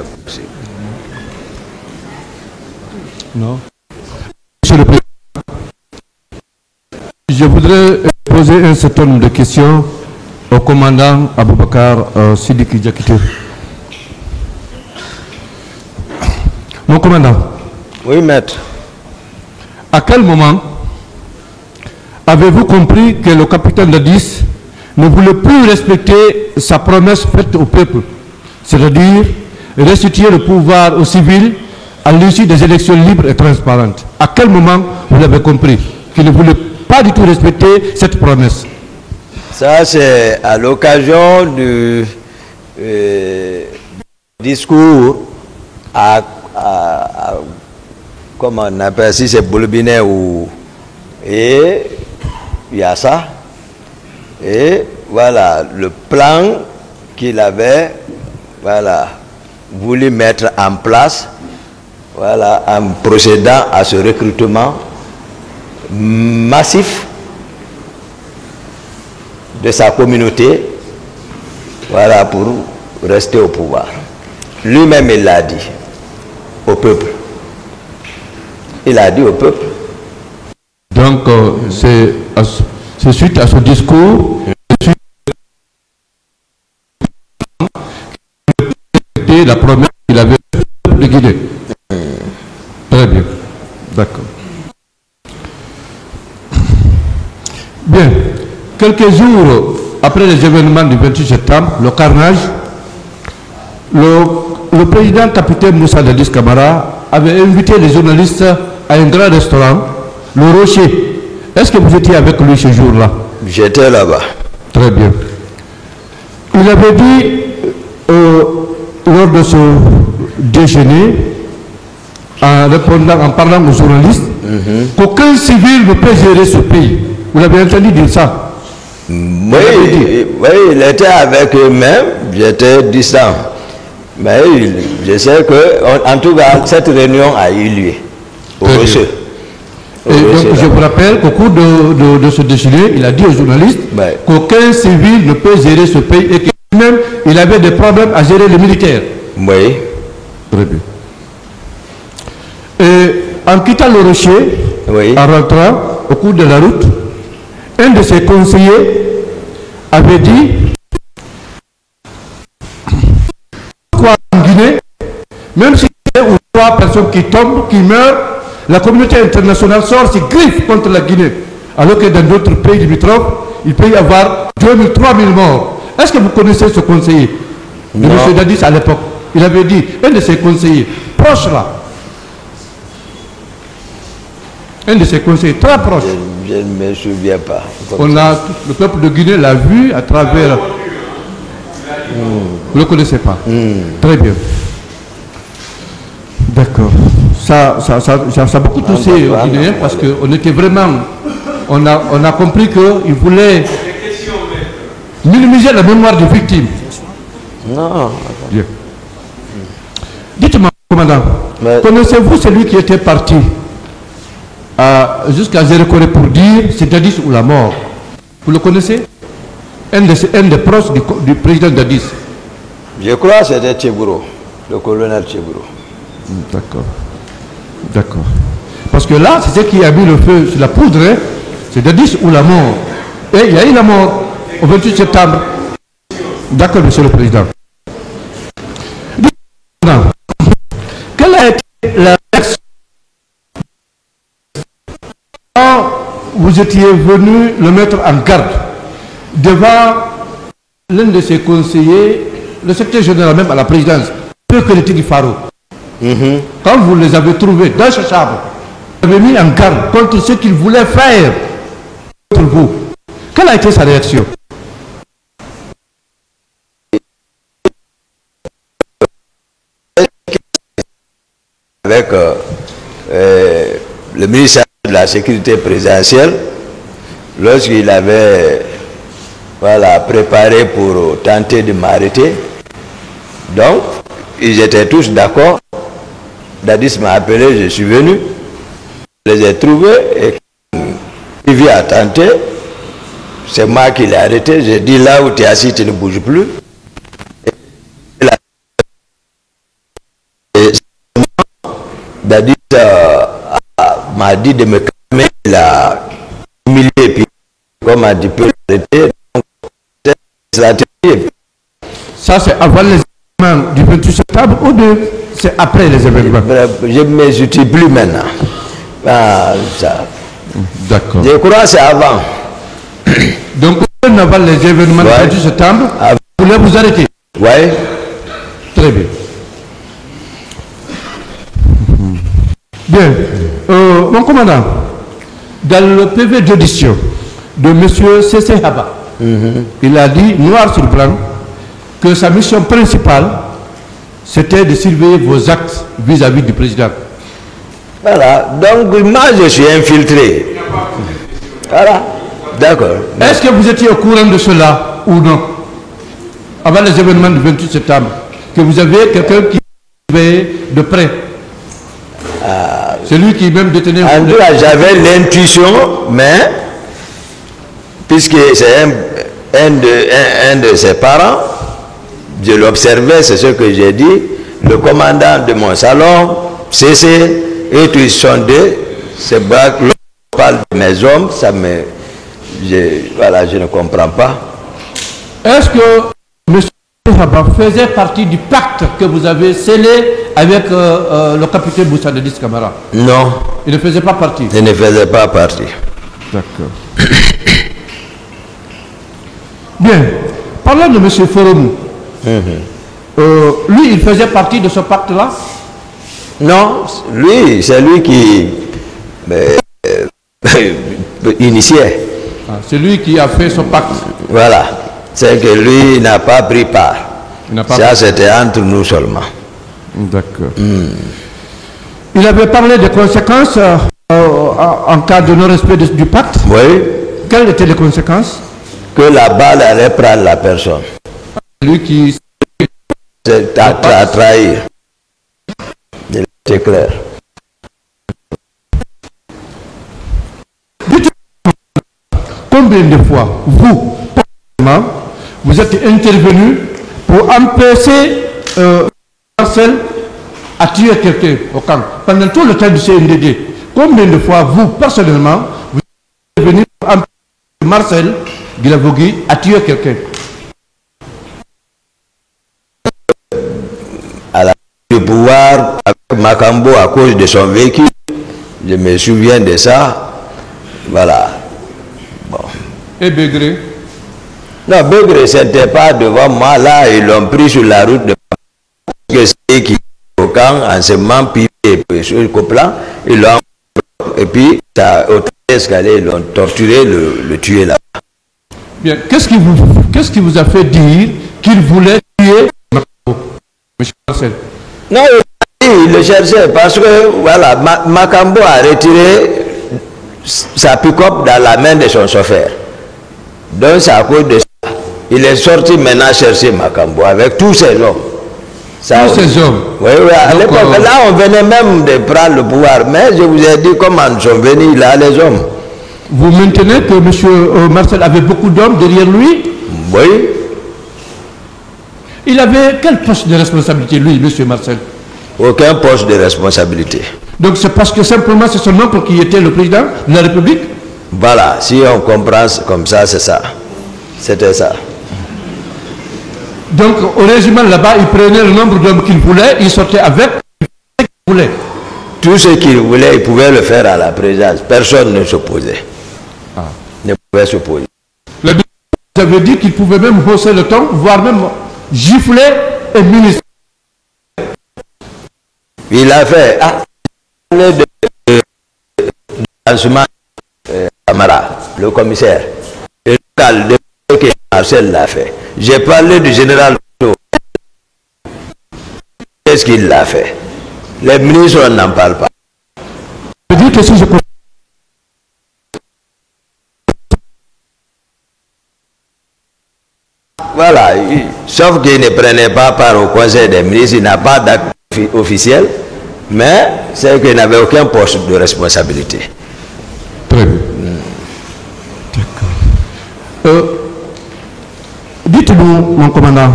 possible. Non. Monsieur le Président, je voudrais poser un certain nombre de questions au commandant Aboubakar Sidiki Diakité. Mon commandant. Oui, maître. À quel moment avez-vous compris que le capitaine Dadis ne voulait plus respecter sa promesse faite au peuple, c'est-à-dire restituer le pouvoir aux civils à l'issue des élections libres et transparentes? À quel moment vous l'avez compris qu'il ne voulait pas du tout respecter cette promesse? Ça, c'est à l'occasion du discours comment on appelle, si c'est Boulbinet ou... Et il y a ça. Et voilà, le plan qu'il avait, voilà, voulu mettre en place, voilà, en procédant à ce recrutement massif de sa communauté, voilà, pour rester au pouvoir. Lui-même, il l'a dit au peuple. Il a dit au peuple. Donc, c'est suite à ce discours, la promesse qu'il avait de Guinée. Très bien. D'accord. Bien. Quelques jours après les événements du 28 septembre, le carnage, le président capitaine Moussa Dadis Camara avait invité les journalistes à un grand restaurant, le Rocher. Est-ce que vous étiez avec lui ce jour-là? J'étais là-bas. Très bien. Il avait dit, lors de ce déjeuner, en parlant aux journalistes, qu'aucun civil ne peut gérer ce pays. Vous l'avez entendu dire ça? Oui, il était avec eux-mêmes, j'étais distant. Mais je sais que, en tout cas, cette réunion a eu lieu au Rocher. Et donc, je vous rappelle qu'au cours de ce déjeuner, il a dit aux journalistes qu'aucun civil ne peut gérer ce pays et que même il avait des problèmes à gérer les militaires. Oui. Très bien. Et en quittant le Rocher, en rentrant au cours de la route, un de ses conseillers avait dit quoi en Guinée, même si il y a 2 ou 3 personnes qui tombent, qui meurent, la communauté internationale sort ses griffes contre la Guinée. Alors que dans d'autres pays limitrophes, il peut y avoir 2000, 3000 morts. Est-ce que vous connaissez ce conseiller de M. Dadis à l'époque? Il avait dit, un de ses conseillers, proche là, un de ses conseillers très proches. Je ne me souviens pas. Le peuple de Guinée l'a vu à travers... Vous ne le connaissez pas? Très bien. D'accord. Ça a beaucoup touché aux Guinéens parce qu'on était vraiment... On a compris qu'il voulait minimiser la mémoire des victimes. Non. Bien. Dites-moi, commandant, connaissez-vous celui qui était parti jusqu'à Zérekoré pour dire c'est Dadis ou la mort? Vous le connaissez? Un des proches du président Dadis. Je crois que c'était Tchebouro, le colonel Tchebouro. D'accord. D'accord. Parce que là, c'est ce qui a mis le feu sur la poudre, hein? C'est Dadis ou la mort. Et il y a eu la mort au 28 septembre. D'accord, monsieur le président. Quelle a été la réaction quand vous étiez venu le mettre en garde devant l'un de ses conseillers, le secrétaire général même à la présidence, Pécréti Faro? Quand vous les avez trouvés dans ce chambre, vous avez mis en garde contre ce qu'ils voulaient faire contre vous. Quelle a été sa réaction? Avec le ministère de la Sécurité présidentielle, lorsqu'il avait préparé pour tenter de m'arrêter, donc ils étaient tous d'accord. Dadis m'a appelé, je suis venu, je les ai trouvés et il vient à tenter. C'est moi qui l'ai arrêté. J'ai dit là où tu es assis, tu ne bouges plus. m'a dit de me calmer, il a humilié, puis comme on dit, peut arrêter. Ça, c'est avant les événements du 28 septembre ou c'est après les événements? Je ne me situe plus maintenant. Ah, d'accord. Je crois que c'est avant. Donc, avant les événements du 28 septembre, vous voulez vous arrêter? Oui. Très bien. Bien. Mon commandant, dans le PV d'audition de M. C.C. Haba, il a dit, noir sur blanc, que sa mission principale, c'était de surveiller vos actes vis-à-vis du président. Voilà. Donc, moi, je suis infiltré. Voilà. D'accord. Est-ce que vous étiez au courant de cela ou non? Avant les événements du 28 septembre, que vous avez quelqu'un qui surveillait de près. C'est lui qui même détenait... En tout cas, j'avais l'intuition, mais puisque c'est un de ses parents, je l'observais, c'est ce que j'ai dit, le commandant de mon salon, CC, et tous ils sont deux, c'est vrai que l'on parle de mes hommes, ça me... voilà, je ne comprends pas. Est-ce que M. Haba faisait partie du pacte que vous avez scellé avec le capitaine Moussa Dadis Camara? Non. Il ne faisait pas partie? Il ne faisait pas partie. D'accord. Bien. Parlons de M. Foromou. Lui, il faisait partie de ce pacte-là? Non, lui, c'est lui qui initiait. C'est lui qui a fait ce pacte? Voilà. C'est que lui n'a pas pris part. Ça, c'était entre nous seulement. D'accord. Il avait parlé des conséquences en cas de non-respect du pacte? Oui. Quelles étaient les conséquences? Que la balle allait prendre la personne. Lui qui... à trahir. C'est clair. Combien de fois, vous êtes intervenu pour empêcher Marcel à tuer quelqu'un au camp? Pendant tout le temps du CNDD, combien de fois, vous, personnellement, vous êtes intervenu pour empêcher Marcel Guilavogui à tuer quelqu'un? À la du pouvoir, avec Makambo à cause de son véhicule, je me souviens de ça. Voilà. Bon. Et Begré? Non, Begré, c'était pas devant moi. Là, ils l'ont pris sur la route de c'est qui au camp, en se moment, puis sur le coplan, ils l'ont et puis, ça, au escalier, ils l'ont torturé, le tué là. Bien, qu'est-ce qui vous a fait dire qu'il voulait tuer Makambo, M. Marcel? Non, il le cherchait parce que, voilà, Makambo a retiré sa pick-up dans la main de son chauffeur. Donc, c'est à cause de ça. Il est sorti maintenant chercher Makambo avec tous ses hommes. Ça, tous ces hommes? Oui, oui. À l'époque, là, on venait même de prendre le pouvoir. Mais je vous ai dit comment ils sont venus, là, les hommes. Vous maintenez que M. Marcel avait beaucoup d'hommes derrière lui? Oui. Il avait quel poste de responsabilité, lui, M. Marcel? Aucun poste de responsabilité. Donc c'est parce que simplement c'est son oncle qui était le président de la République? Voilà, si on comprend comme ça, c'est ça. C'était ça. Donc au régiment là-bas, il prenait le nombre d'hommes qu'il voulait, il sortait avec ce qu'il voulait. Tout ce qu'il voulait, il pouvait le faire à la présidence. Personne ne s'opposait. Ne pouvait s'opposer. Vous avez dit qu'il pouvait même hausser le ton, voire même gifler et ministre. Il a fait de lancement Camara, le commissaire. Et le que Marcel l'a fait. J'ai parlé du général. Qu'est-ce qu'il l'a fait? Les ministres, on n'en parle pas. Je dis que si je... Voilà, sauf qu'il ne prenait pas part au conseil des ministres, il n'a pas d'acte officiel, mais c'est qu'il n'avait aucun poste de responsabilité. Très bien. D'accord. Dites-nous, mon commandant,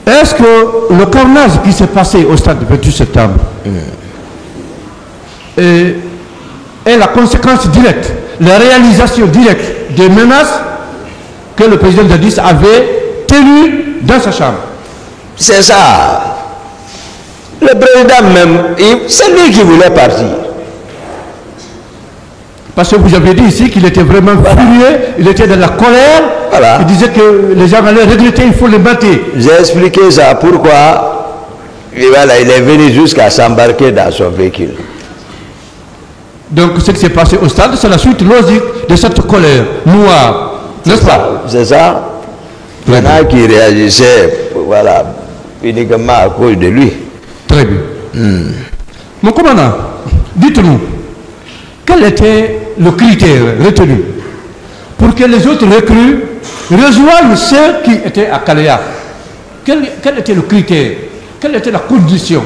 est-ce que le carnage qui s'est passé au stade du 28 septembre est la conséquence directe, la réalisation directe des menaces que le président Dadis avait tenues dans sa chambre. C'est ça. Le président même, c'est lui qui voulait partir. Parce que vous avez dit ici qu'il était vraiment furieux, il était dans la colère, voilà. Il disait que les gens allaient regretter, il faut les battre. J'ai expliqué ça, pourquoi et voilà, il est venu jusqu'à s'embarquer dans son véhicule. Donc ce qui s'est passé au stade, c'est la suite logique de cette colère noire, n'est-ce pas? C'est ça. Maintenant qui réagissait, voilà, uniquement à cause de lui. Très bien. Mon commandant, dites-nous, quel était le critère retenu pour que les autres recrues rejoignent ceux qui étaient à Kalea? Quel était le critère? Quelle était la condition?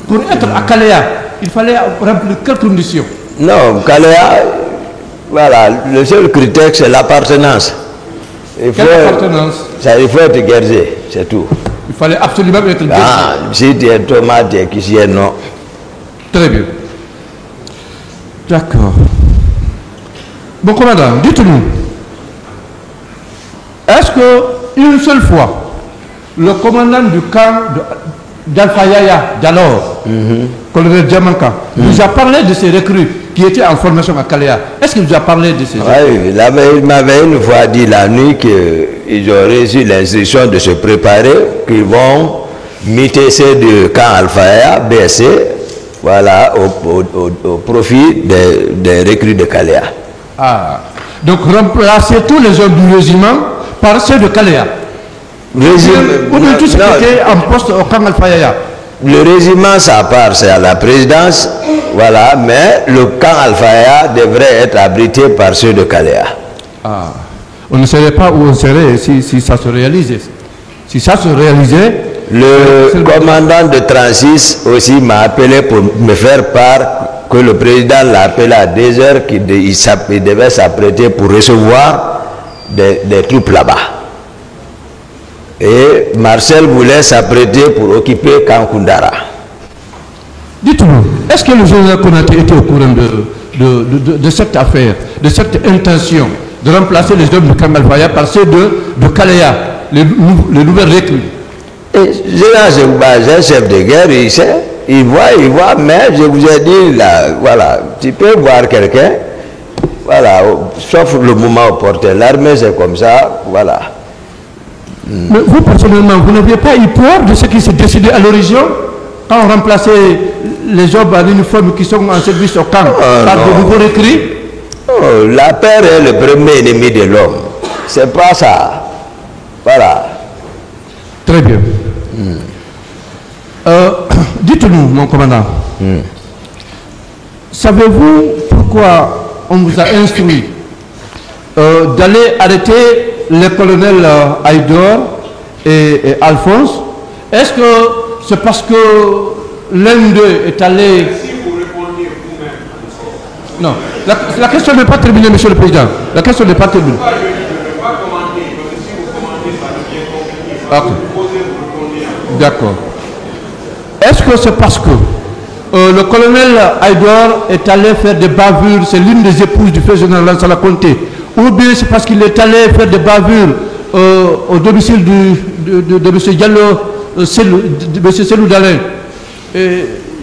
Pour être à Kalea, il fallait remplir quelles conditions? Non, Kalea, voilà, le seul critère c'est l'appartenance. Quelle appartenance? Il faut être guerrier, c'est tout. Il fallait absolument être guerrier. Ah, si tu es Thomas, tu es Kissien, non. Très bien. D'accord. Bon commandant, dites-nous, est-ce qu'une seule fois, le commandant du camp d'Alpha Yaya d'alors, colonel Diamanka, vous a parlé de ces recrues qui étaient en formation à Kalea? Est-ce qu'il vous a parlé de ces recrues? Oui, il m'avait une fois dit la nuit qu'ils ont reçu l'instruction de se préparer, qu'ils vont muter de camp Alpha Yaya, BSC, voilà, au profit des recrues de Kalea. Ah, donc remplacer tous les hommes du régiment par ceux de Kalea. Ou bien tous ceux qui étaient en poste au camp Alpha Yaya. Le régiment, ça part, c'est à la présidence, voilà, mais le camp Alpha Yaya devrait être abrité par ceux de Kalea. Ah, on ne savait pas où on serait si ça se réalisait. Si ça se réalisait... Le commandant de 36 aussi m'a appelé pour me faire part que le président l'a appelé à 2 heures qu'il devait s'apprêter pour recevoir des troupes là-bas. Et Marcel voulait s'apprêter pour occuper Kankundara. Dites-nous, est-ce que le général Konaté était au courant de cette affaire, de cette intention de remplacer les hommes de Kamalvaya par ceux de Kalea, les nouvelles recrues? J'ai un chef de guerre, il sait, il voit, mais je vous ai dit, là, voilà, tu peux voir quelqu'un, voilà, sauf le moment opportun. L'armée, c'est comme ça, voilà. Mais vous, personnellement, vous n'aviez pas eu peur de ce qui s'est décidé à l'origine quand on remplaçait les hommes en uniforme qui sont en service au camp par de nouveaux recrues? Oh, la peur est le premier ennemi de l'homme. C'est pas ça. Voilà. Très bien. Dites-nous, mon commandant, savez-vous pourquoi on vous a instruit d'aller arrêter les colonels Aïdor et Alphonse? Est-ce que c'est parce que l'un d'eux est allé... Non, la question n'est pas terminée, monsieur le président. La question n'est pas terminée. Okay. D'accord. Est-ce que c'est parce que le colonel Aïdor est allé faire des bavures, c'est l'une des épouses du feu général Lansana Conté, ou bien c'est parce qu'il est allé faire des bavures au domicile de M. Diallo, de M. Selou Dalin?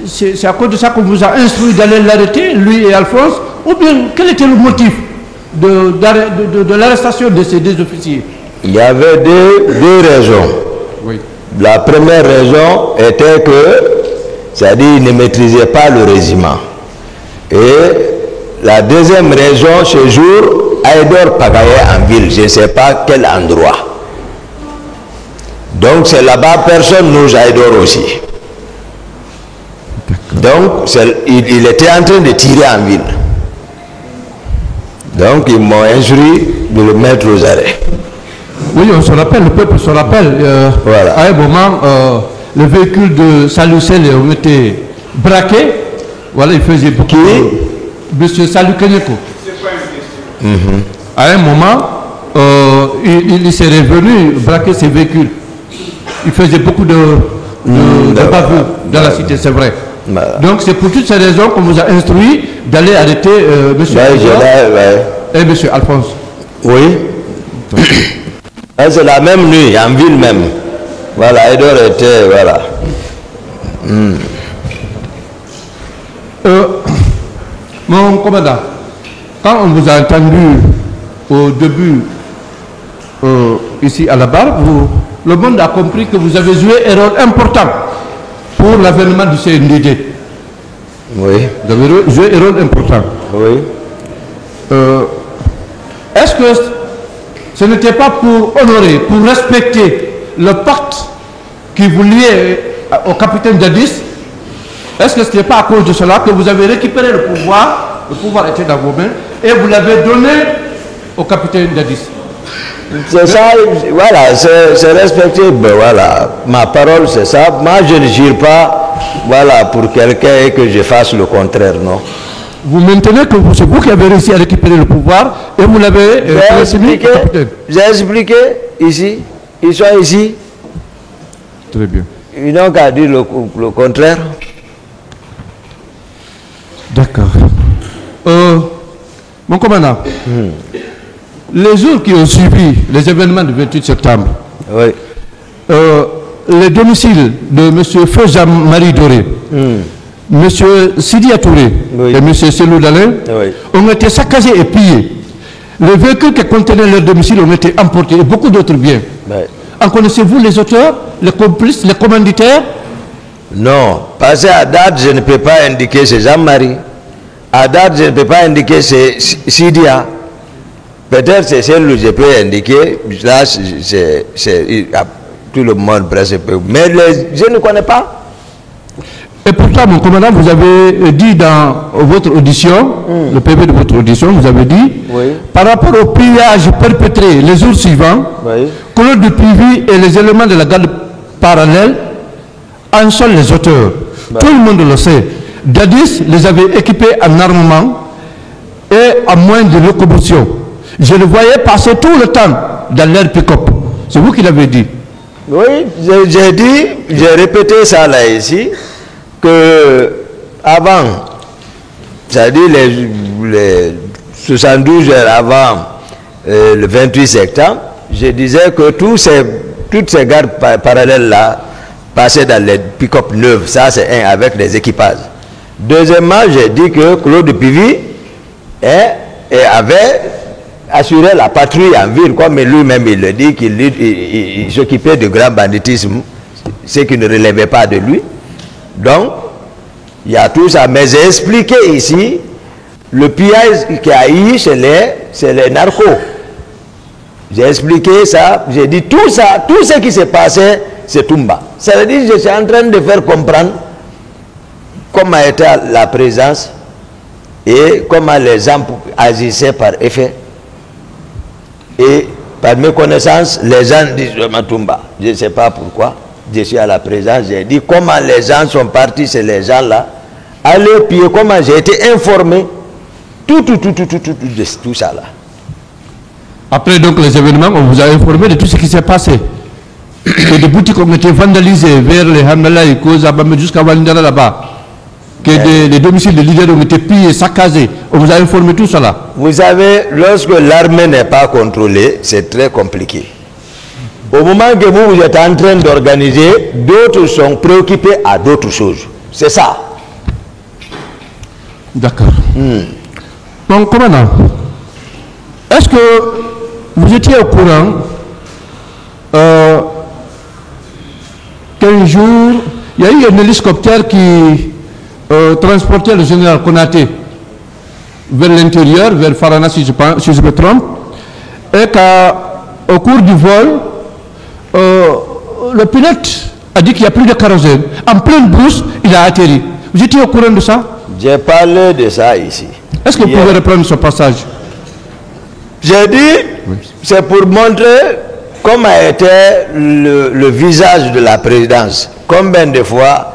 C'est à cause de ça qu'on vous a instruit d'aller l'arrêter, lui et Alphonse, ou bien quel était le motif de l'arrestation de ces deux officiers? Il y avait deux raisons. Oui. La première raison était que, c'est-à-dire il ne maîtrisait pas le régiment. Et la deuxième raison, ce jour, Aïdor pagaillait en ville, je ne sais pas quel endroit. Donc c'est là-bas, personne n'ose Aïdor aussi. Donc il était en train de tirer en ville. Donc ils m'ont instruit de le mettre aux arrêts. Oui, on se rappelle, le peuple se rappelle. Voilà. À un moment, le véhicule de Salucel ont été braqués. Voilà, il faisait beaucoup. Monsieur Salou Kenyeko. À un moment, il s'est revenu braquer ses véhicules. Il faisait beaucoup de bavures dans la cité, c'est vrai. Voilà. Donc c'est pour toutes ces raisons qu'on vous a instruit d'aller arrêter M. Et M. Alphonse. Oui. C'est la même nuit, en ville même. Voilà, Edouard était, voilà. Mon commandant, quand on vous a entendu au début ici à la barre, le monde a compris que vous avez joué un rôle important pour l'avènement du CNDD. Oui. Vous avez joué un rôle important. Oui. Est-ce que ce n'était pas pour honorer, pour respecter le pacte qui vous liait au capitaine Dadis? Est-ce que ce n'est pas à cause de cela que vous avez récupéré le pouvoir était dans vos mains, et vous l'avez donné au capitaine Dadis? C'est ça, voilà, c'est respectable, voilà. Ma parole, c'est ça. Moi, je ne jure pas, voilà, pour quelqu'un et que je fasse le contraire, non. Vous maintenez que c'est vous qui avez réussi à récupérer le pouvoir et vous l'avez transmis au capitaine. J'ai expliqué ici, ils sont ici. Très bien. Ils n'ont qu'à dire le contraire. D'accord. Mon commandant, les jours qui ont suivi les événements du 28 septembre, oui. Les domiciles de M. Feu Jean-Marie Doré, M. Sidi Atouré et M. Selou Dalin ont été saccagés et pillés. Les véhicules qui contenaient leur domicile ont été emportés et beaucoup d'autres biens. En connaissez-vous les auteurs, les complices, les commanditaires? Non, parce qu'à date, je ne peux pas indiquer c'est Jean-Marie. À date, je ne peux pas indiquer c'est Sidia. Peut-être c'est celle où je peux indiquer. Là, tout le monde presque peut. Mais je ne connais pas. Et pourtant, mon commandant, vous avez dit dans votre audition, le PV de votre audition, vous avez dit, par rapport au pillage perpétré les jours suivants, Claude Dupuy et les éléments de la garde parallèle en sont les auteurs. Tout le monde le sait. Dadis les avait équipés en armement et en moyens de locomotion. Je le voyais passer tout le temps dans leur pick-up. C'est vous qui l'avez dit. Oui, j'ai dit, j'ai répété ça là ici, que avant, c'est-à-dire les 72 heures avant le 28 septembre, je disais que toutes ces gardes parallèles là passaient dans les pick-up neuves, ça c'est un, avec les équipages. Deuxièmement, j'ai dit que Claude Pivy avait assuré la patrouille en ville, comme lui-même il le dit, qu'il s'occupait de grand banditisme, ce qui ne relevait pas de lui. Donc, il y a tout ça. Mais j'ai expliqué ici le pillage qu'il y a eu chez les narcos. J'ai expliqué ça, j'ai dit tout ça, tout ce qui s'est passé, c'est Toumba. Ça veut dire que je suis en train de faire comprendre comment était la présence et comment les gens agissaient par effet. Et par mes connaissances, les gens disent vraiment Toumba. Je ne sais pas pourquoi. Je suis à la présence, j'ai dit comment les gens sont partis, c'est les gens là. Allez, puis comment j'ai été informé. Tout ça là. Après donc les événements, on vous a informé de tout ce qui s'est passé. Que des boutiques ont été vandalisées vers les Hamala et Kozabame jusqu'à Walindana là-bas. Que des domiciles de leaders ont été pillés, saccagés. On vous a informé tout cela. Vous savez, lorsque l'armée n'est pas contrôlée, c'est très compliqué. Au moment que vous êtes en train d'organiser, d'autres sont préoccupés à d'autres choses. C'est ça. D'accord. Donc, commandant, est-ce que vous étiez au courant qu'un jour, il y a eu un hélicoptère qui transportait le général Konaté vers l'intérieur, vers Farana, si je me trompe, et qu'au cours du vol, le pilote a dit qu'il n'y a plus de kérosène. En pleine brousse, il a atterri. Vous étiez au courant de ça? J'ai parlé de ça ici. Est-ce que vous pouvez reprendre ce passage? J'ai dit, c'est pour montrer comment était le visage de la présidence. Combien de fois,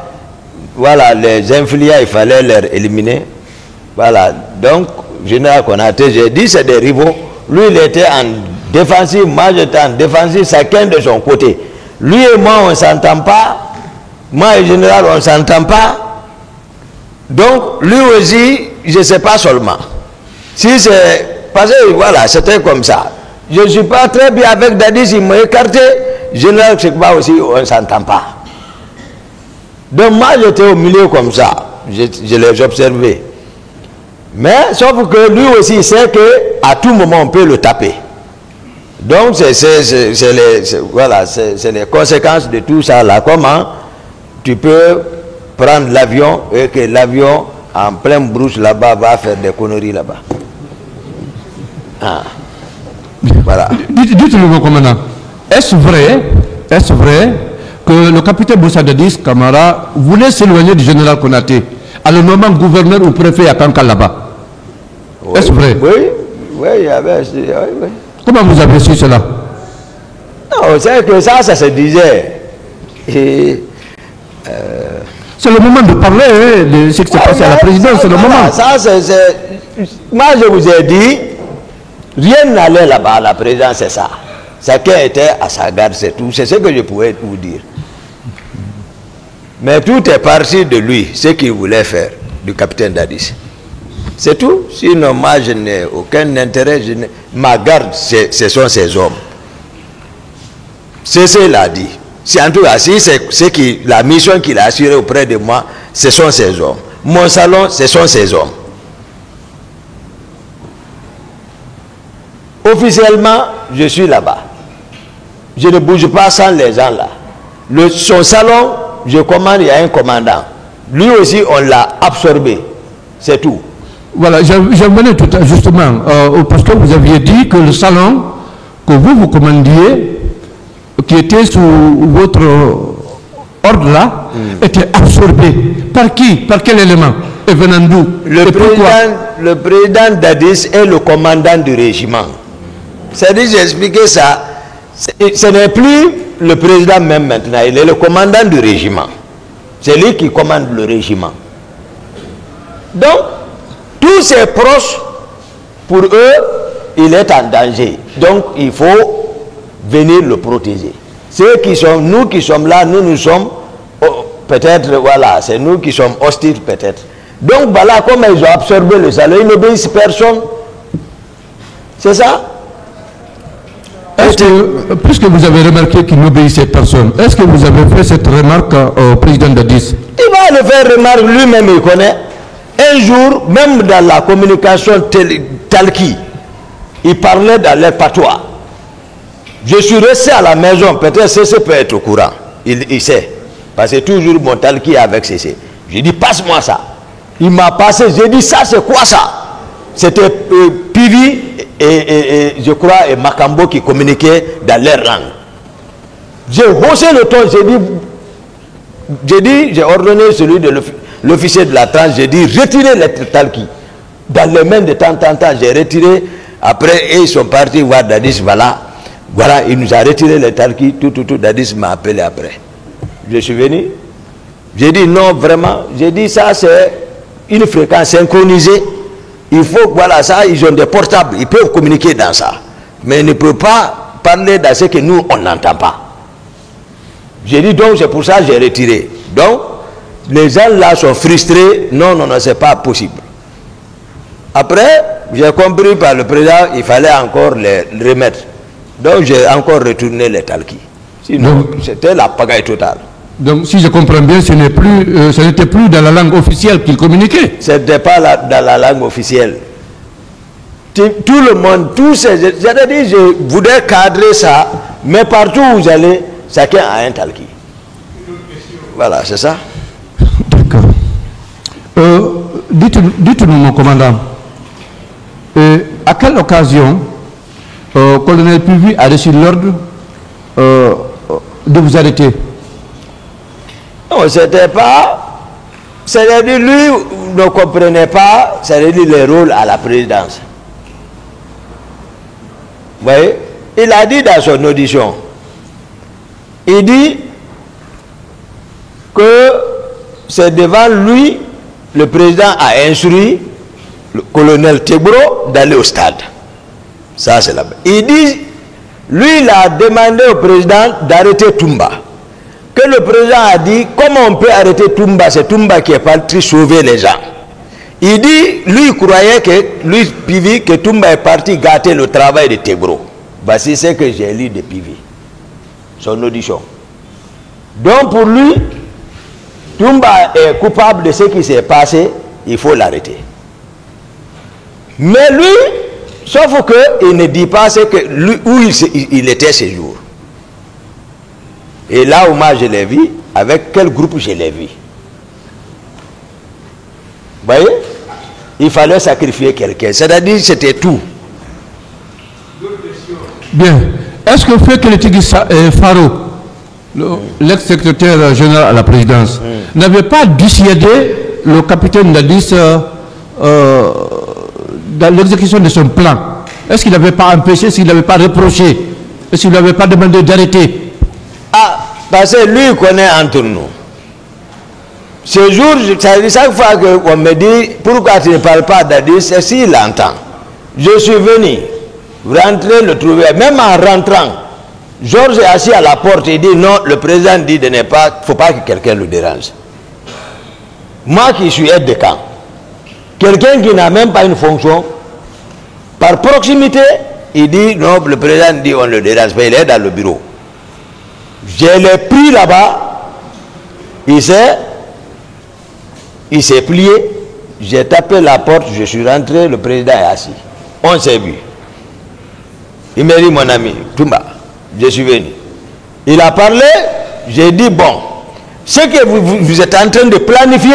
voilà, les infiliés, il fallait les éliminer. Voilà, donc, général Konaté, j'ai dit, c'est des rivaux. Lui, il était en défensif, moi j'étais en défensif, chacun de son côté. Lui et moi, on ne s'entend pas. Moi et le général, on ne s'entend pas. Donc, lui aussi, je ne sais pas seulement. Si c'est... Parce que voilà, c'était comme ça. Je ne suis pas très bien avec Dadis, il m'a écarté. Général Sekba aussi, on ne s'entend pas. Donc moi, j'étais au milieu comme ça. Je les observais. Mais, sauf que lui aussi sait qu'à tout moment, on peut le taper. Donc, c'est les conséquences de tout ça là. Comment tu peux prendre l'avion et que l'avion, en pleine brousse là-bas, va faire des conneries là-bas. Ah. Voilà. Dites-le, mon commandant, est-ce vrai que le capitaine Moussa Dadis Camara voulait s'éloigner du général Konaté à le nommant gouverneur ou préfet à Kanka là-bas? Oui, est-ce vrai? Oui, il y avait... Oui. Comment vous avez su cela? Non, c'est que ça se disait. C'est le moment de parler de ce qui s'est passé à la présidence, c'est le moment. Ça, moi, je vous ai dit, rien n'allait là-bas à la présidence, c'est ça. Chacun était à sa garde, c'est tout. C'est ce que je pouvais vous dire. Mais tout est parti de lui, ce qu'il voulait faire, du capitaine Dadis. C'est tout. Sinon, moi, je n'ai aucun intérêt. Ma garde, ce sont ces hommes. C'est ce qu'il a dit. Si en tout cas, si c'est la mission qu'il a assurée auprès de moi, ce sont ces hommes. Mon salon, ce sont ces hommes. Officiellement, je suis là-bas. Je ne bouge pas sans les gens là. Son salon, je commande, il y a un commandant. Lui aussi, on l'a absorbé. C'est tout. Voilà, j'aimerais tout justement, parce que vous aviez dit que le salon que vous commandiez, qui était sous votre ordre là, était absorbé. Par qui? Par quel élément? Et venant d'où? Le président Dadis est le commandant du régiment. C'est-à-dire, j'ai expliqué ça, ce n'est plus le président même maintenant, il est le commandant du régiment. C'est lui qui commande le régiment. Donc, tous ses proches, pour eux, il est en danger. Donc, il faut venir le protéger. Ceux qui sont, nous qui sommes là, nous sommes, peut-être, voilà, c'est nous qui sommes hostiles peut-être. Donc, voilà, comme ils ont absorbé le salaire, ils n'obéissent personne. C'est ça? Puisque vous avez remarqué qu'il n'obéissait personne, est-ce que vous avez fait cette remarque au président Dadis? Il va le faire remarque, lui-même il connaît. Un jour, même dans la communication Talki, il parlait dans les patois. Je suis resté à la maison, peut-être CC peut être au courant. Il sait. Parce que toujours mon Talki avec CC. J'ai dit, passe-moi ça. Il m'a passé, j'ai dit, ça c'est quoi ça? C'était Pivi et je crois et Makambo qui communiquaient dans leur langue. J'ai haussé le ton, j'ai ordonné celui de l'officier de la tranche, j'ai dit retirez les talquis. Dans les mains de temps en temps, j'ai retiré. Après, ils sont partis voir Dadis, voilà, il nous a retiré les talquis, tout, Dadis m'a appelé après. Je suis venu, j'ai dit non, vraiment, j'ai dit ça c'est une fréquence synchronisée. Il faut, voilà, ça, ils ont des portables, ils peuvent communiquer dans ça. Mais ils ne peuvent pas parler dans ce que nous, on n'entend pas. J'ai dit donc, c'est pour ça que j'ai retiré. Donc, les gens là sont frustrés. Non, c'est pas possible. Après, j'ai compris par le président, il fallait encore les remettre. Donc, j'ai encore retourné les talquis. Sinon, c'était la pagaille totale. Donc, si je comprends bien, ce n'était plus dans la langue officielle qu'il communiquait. Ce n'était pas dans la langue officielle. Tout le monde, tous ces... C'est-à-dire, je voudrais cadrer ça, mais partout où vous allez, chacun a un talqui. Voilà, c'est ça. D'accord. Dites-nous, mon commandant, à quelle occasion colonel Pivi a reçu l'ordre de vous arrêter? Non, c'était pas... C'est-à-dire, lui ne comprenait pas, c'est-à-dire les rôles à la présidence. Vous voyez? Il a dit dans son audition, il dit que c'est devant lui, le président a instruit le colonel Tebro d'aller au stade. Ça, c'est là-bas. Il dit, lui, il a demandé au président d'arrêter Toumba. que le président a dit, comment on peut arrêter Toumba? C'est Toumba qui est parti sauver les gens. Il dit, lui, il croyait que, lui, Pivi, que Toumba est parti gâter le travail de Tebro. Voici ce que j'ai lu de Pivi, son audition. Donc pour lui, Toumba est coupable de ce qui s'est passé, il faut l'arrêter. Mais lui, sauf qu'il ne dit pas ce que lui, où il était ce jour. Et là où moi je l'ai vu, avec quel groupe je l'ai vu. Vous voyez? Il fallait sacrifier quelqu'un. C'est-à-dire c'était tout. Bien. Est-ce que Fékeleti Faro, l'ex-secrétaire général à la présidence, n'avait pas dissuadé le capitaine Dadis dans l'exécution de son plan? Est-ce qu'il n'avait pas empêché, s'il n'avait pas reproché, est-ce qu'il n'avait pas demandé d'arrêter? Ah, parce que lui, il connaît entre nous. Ce jour, chaque fois qu'on me dit, pourquoi tu ne parles pas d'Adis, c'est s'il entend. Je suis venu, rentrer, le trouver. Même en rentrant, Georges est assis à la porte et dit, non, le président dit de ne pas, il ne faut pas que quelqu'un le dérange. Moi qui suis aide de camp, quelqu'un qui n'a même pas une fonction, par proximité, il dit, non, le président dit, on le dérange pas, il est dans le bureau. Je l'ai pris là-bas, il s'est plié, j'ai tapé la porte, je suis rentré, le président est assis. On s'est vu. Il m'a dit, mon ami, Toumba, je suis venu. Il a parlé, j'ai dit, bon, ce que vous êtes en train de planifier,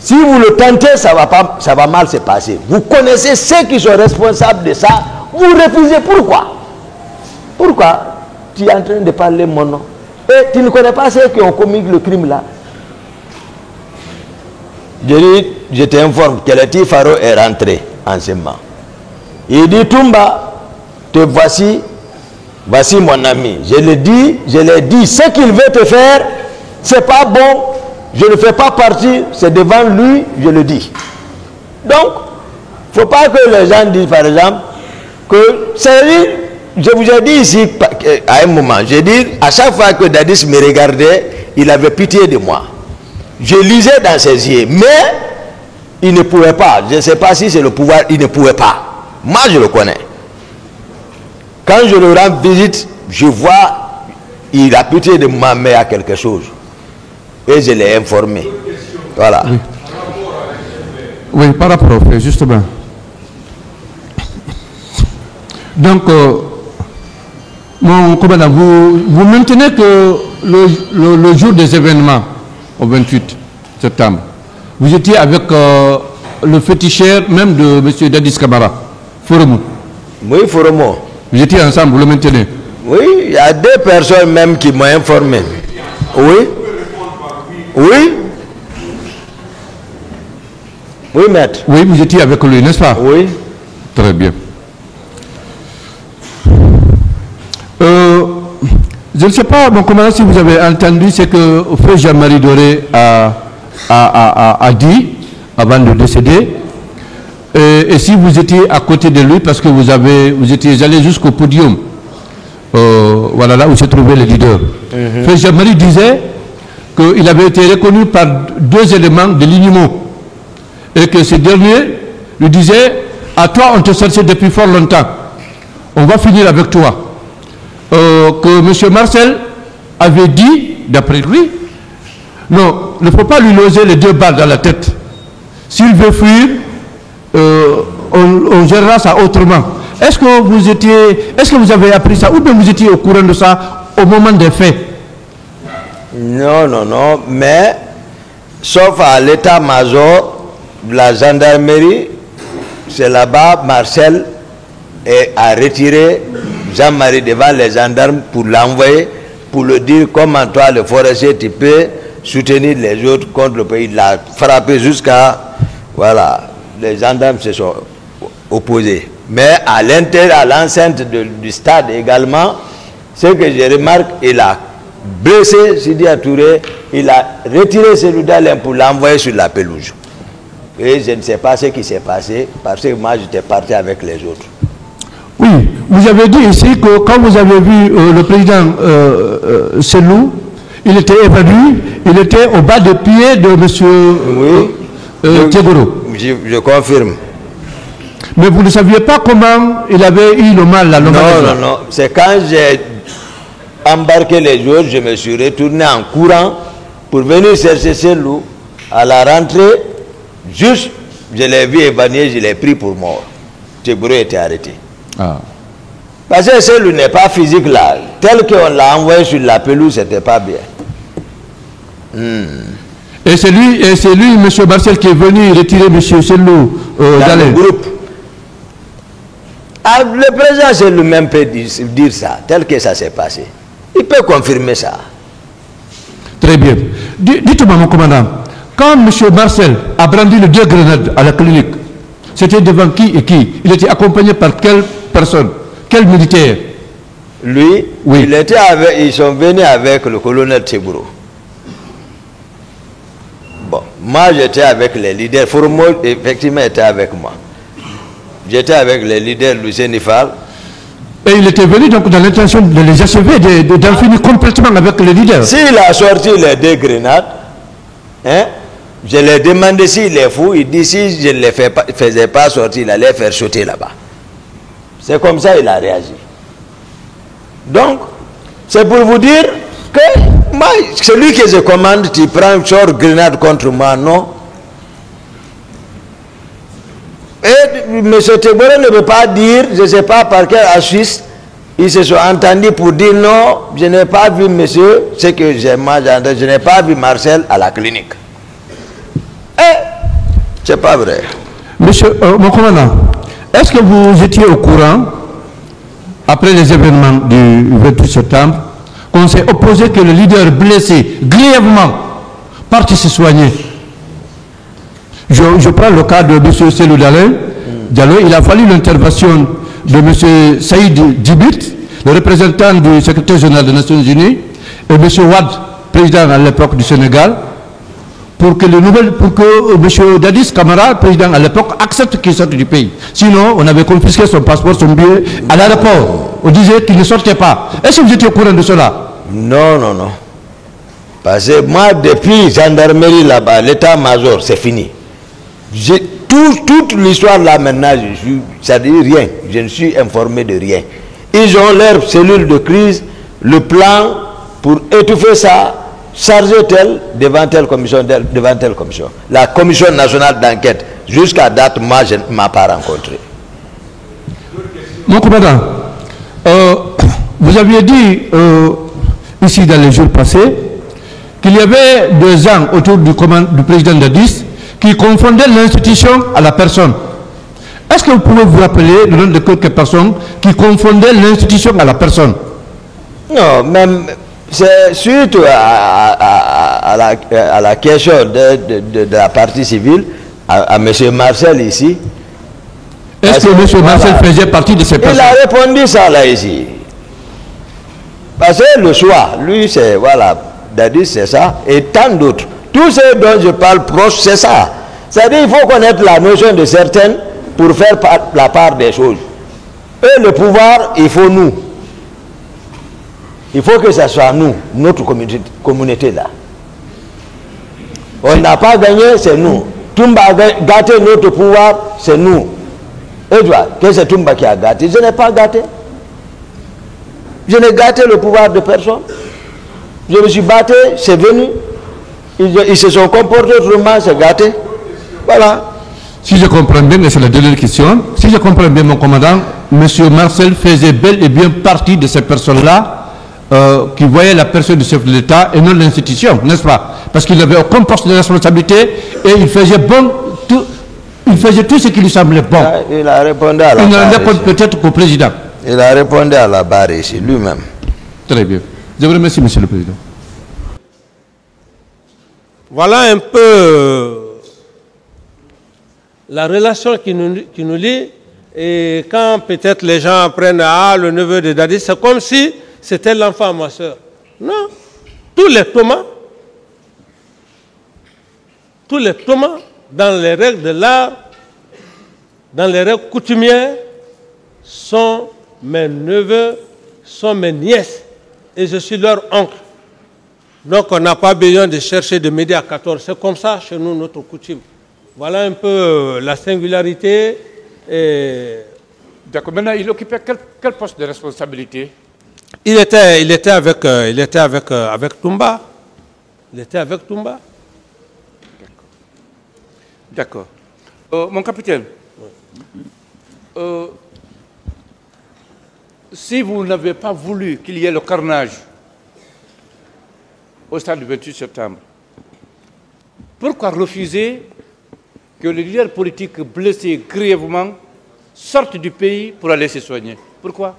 si vous le tentez, ça va mal se passer. Vous connaissez ceux qui sont responsables de ça, vous refusez. Pourquoi? Pourquoi tu es en train de parler mon nom? Et tu ne connais pas ceux qui ont commis le crime là? Je t'informe, Keleti Faro est rentré en ce moment. Il dit, Toumba, te voici mon ami. Je l'ai dit, ce qu'il veut te faire, c'est pas bon, je ne fais pas partie, c'est devant lui, je le dis. Donc, il ne faut pas que les gens disent, par exemple, que c'est-à-dire, je vous ai dit ici, à un moment, j'ai dit, à chaque fois que Dadis me regardait, il avait pitié de moi. Je lisais dans ses yeux, mais il ne pouvait pas. Je ne sais pas si c'est le pouvoir, il ne pouvait pas. Moi, je le connais. Quand je le rends visite, je vois, il a pitié de moi, mais à quelque chose. Et je l'ai informé. Voilà. Oui, oui, par rapport au fait, justement. Donc, mon commandant, vous maintenez que le jour des événements, au 28 septembre, vous étiez avec le féticheur même de M. Dadis Camara, Foromo. Oui, Foromo. Vous étiez ensemble, vous le maintenez? Oui, il y a deux personnes même qui m'ont informé. Oui. Oui. Oui, maître. Oui, vous étiez avec lui, n'est-ce pas? Oui. Très bien. Je ne sais pas, mon commandant, si vous avez entendu ce que Feu Jean-Marie Doré a dit avant de décéder. Et si vous étiez à côté de lui, parce que vous étiez allé jusqu'au podium, voilà là où se trouvait le leader. Feu Jean-Marie disait qu'il avait été reconnu par deux éléments de l'INIMO. Et que ce dernier lui disait, à toi on te cherchait depuis fort longtemps, on va finir avec toi. Que M. Marcel avait dit, d'après lui, non, il ne faut pas lui loger les deux balles dans la tête. S'il veut fuir, on gérera ça autrement. Est-ce que vous avez appris ça ou bien vous étiez au courant de ça au moment des faits? Non, non, non, mais sauf à l'état-major de la gendarmerie, c'est là-bas Marcel a retiré Jean-Marie devant les gendarmes pour l'envoyer, pour le dire comment toi, le forestier, tu peux soutenir les autres contre le pays. Il l'a frappé jusqu'à... Voilà, les gendarmes se sont opposés. Mais à l'intérieur, à l'enceinte du stade également, ce que je remarque, il a blessé Sidi Touré, il a retiré celui-là pour l'envoyer sur la pelouse. Et je ne sais pas ce qui s'est passé, parce que moi j'étais parti avec les autres. Oui, vous avez dit ici que quand vous avez vu le président Selou, Il était évanoui, il était au bas des pieds de M. Tchegoro. Je confirme. Mais vous ne saviez pas comment il avait eu le mal, la lombalèse? Non, non, non. C'est quand j'ai embarqué les jours, je me suis retourné en courant pour venir chercher Selou. À la rentrée, juste, je l'ai vu évanoui, je l'ai pris pour mort. Tchegoro était arrêté. Ah. Parce que Selou n'est pas physique là. Tel qu'on l'a envoyé sur la pelouse, c'était pas bien. Et c'est lui, M. Marcel, qui est venu retirer M. Selou dans le groupe. Ah, le président Selou même peut dire ça, tel que ça s'est passé. Il peut confirmer ça. Très bien. Dites-moi, mon commandant, quand M. Marcel a brandi les 2 grenades à la clinique, c'était devant qui et qui? Il était accompagné par quelle personne? Quel militaire? Lui, oui. Ils sont venus avec le colonel Tchegoro. Bon, moi j'étais avec les leaders. Fourmo, effectivement, était avec moi. J'étais avec les leaders Lucien Nifal. Et il était venu donc dans l'intention de les achever, d'en finir complètement avec les leaders. S'il a sorti les 2 grenades, hein, je lui ai demandé s'il est fou. Il dit si je ne les faisais pas sortir, il allait faire sauter là-bas. C'est comme ça qu'il a réagi. Donc, c'est pour vous dire que moi, celui que je commande, tu prends une sorte de grenade contre moi, non. Et M. Tchegoro ne veut pas dire, je ne sais pas par quelle astuce, ils se sont entendus pour dire non, je n'ai pas vu monsieur, ce que j'ai entendu, je n'ai pas vu Marcel à la clinique. C'est pas vrai. Monsieur, mon commandant, est-ce que vous étiez au courant, après les événements du 28 septembre, qu'on s'est opposé que le leader blessé grièvement parte se soigner? Je prends le cas de M. Selou Diallo. Il a fallu l'intervention de M. Saïd Djibit, le représentant du secrétaire général des Nations Unies, et M. Wade, président à l'époque du Sénégal, pour que M. Dadis Camara, président à l'époque, accepte qu'il sorte du pays. Sinon, on avait confisqué son passeport, son billet à l'aéroport. On disait qu'il ne sortait pas. Est-ce que vous étiez au courant de cela? Non, non, non. Parce que moi, depuis gendarmerie là-bas, l'état-major, c'est fini. Toute l'histoire là maintenant, ça dit rien. Je ne suis informé de rien. Ils ont leur cellule de crise, le plan pour étouffer ça, charger tel devant telle commission, devant telle commission. La commission nationale d'enquête, jusqu'à date, moi, je ne m'ai pas rencontré. Mon commandant, vous aviez dit ici dans les jours passés qu'il y avait 2 ans autour du président Dadis qui confondait l'institution à la personne. Est-ce que vous pouvez vous rappeler le nom de quelques personnes qui confondaient l'institution à la personne? Non, même c'est suite à la question de la partie civile, à M. Marcel ici. Est-ce que M. Marcel faisait partie de ces personnes? Il a répondu ça là ici. Parce que le choix, lui, c'est, voilà, Dadis, c'est ça, et tant d'autres. Tout ce dont je parle proche, c'est ça. C'est-à-dire qu'il faut connaître la notion de certaines pour faire la part des choses. Et le pouvoir, il faut nous. Il faut que ce soit nous, notre communauté là. On n'a pas gagné, c'est nous. Toumba a gâté notre pouvoir, c'est nous. Et toi, que c'est Toumba qui a gâté? Je n'ai pas gâté. Je n'ai gâté le pouvoir de personne. Je me suis battu, c'est venu. Ils se sont comportés autrement, c'est gâté. Voilà. Si je comprends bien, et c'est la dernière question, si je comprends bien, mon commandant, M. Marcel faisait bel et bien partie de ces personnes-là qui voyaient la personne du chef de l'État et non l'institution, n'est-ce pas? Parce qu'il n'avait aucun poste de responsabilité et il faisait tout ce qui lui semblait bon. Il a répondu à la barre. Il ne rendait compte peut-être qu'au président. Il a répondu à la barre ici, lui-même. Très bien. Je vous remercie, Monsieur le Président. Voilà un peu la relation qui nous lie. Et quand peut-être les gens apprennent le neveu de Dadis, c'est comme si c'était l'enfant, ma soeur. Non. Tous les Thomas, dans les règles de l'art, dans les règles coutumières, sont mes neveux, sont mes nièces. Et je suis leur oncle. Donc on n'a pas besoin de chercher de midi à 14. C'est comme ça chez nous, notre coutume. Voilà un peu la singularité. D'accord. Maintenant, il occupait quel poste de responsabilité? Il était avec Toumba. Il était avec Toumba. D'accord. Mon capitaine, si vous n'avez pas voulu qu'il y ait le carnage au stade du 28 septembre, pourquoi refuser que les leaders politiques blessés grièvement sortent du pays pour aller se soigner? Pourquoi?